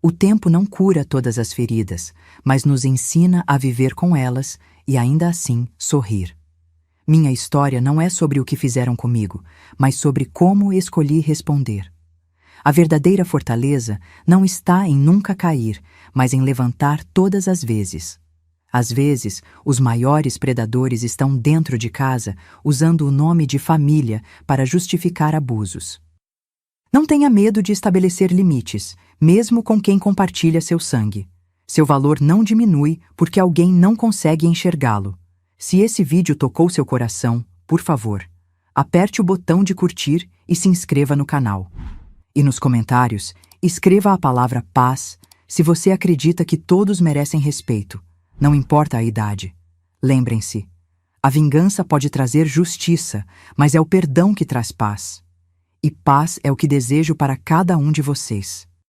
O tempo não cura todas as feridas, mas nos ensina a viver com elas e ainda assim sorrir. Minha história não é sobre o que fizeram comigo, mas sobre como escolhi responder. A verdadeira fortaleza não está em nunca cair, mas em levantar todas as vezes. Às vezes, os maiores predadores estão dentro de casa, usando o nome de família para justificar abusos. Não tenha medo de estabelecer limites, mesmo com quem compartilha seu sangue. Seu valor não diminui porque alguém não consegue enxergá-lo. Se esse vídeo tocou seu coração, por favor, aperte o botão de curtir e se inscreva no canal. E nos comentários, escreva a palavra paz se você acredita que todos merecem respeito. Não importa a idade. Lembrem-se, a vingança pode trazer justiça, mas é o perdão que traz paz. E paz é o que desejo para cada um de vocês.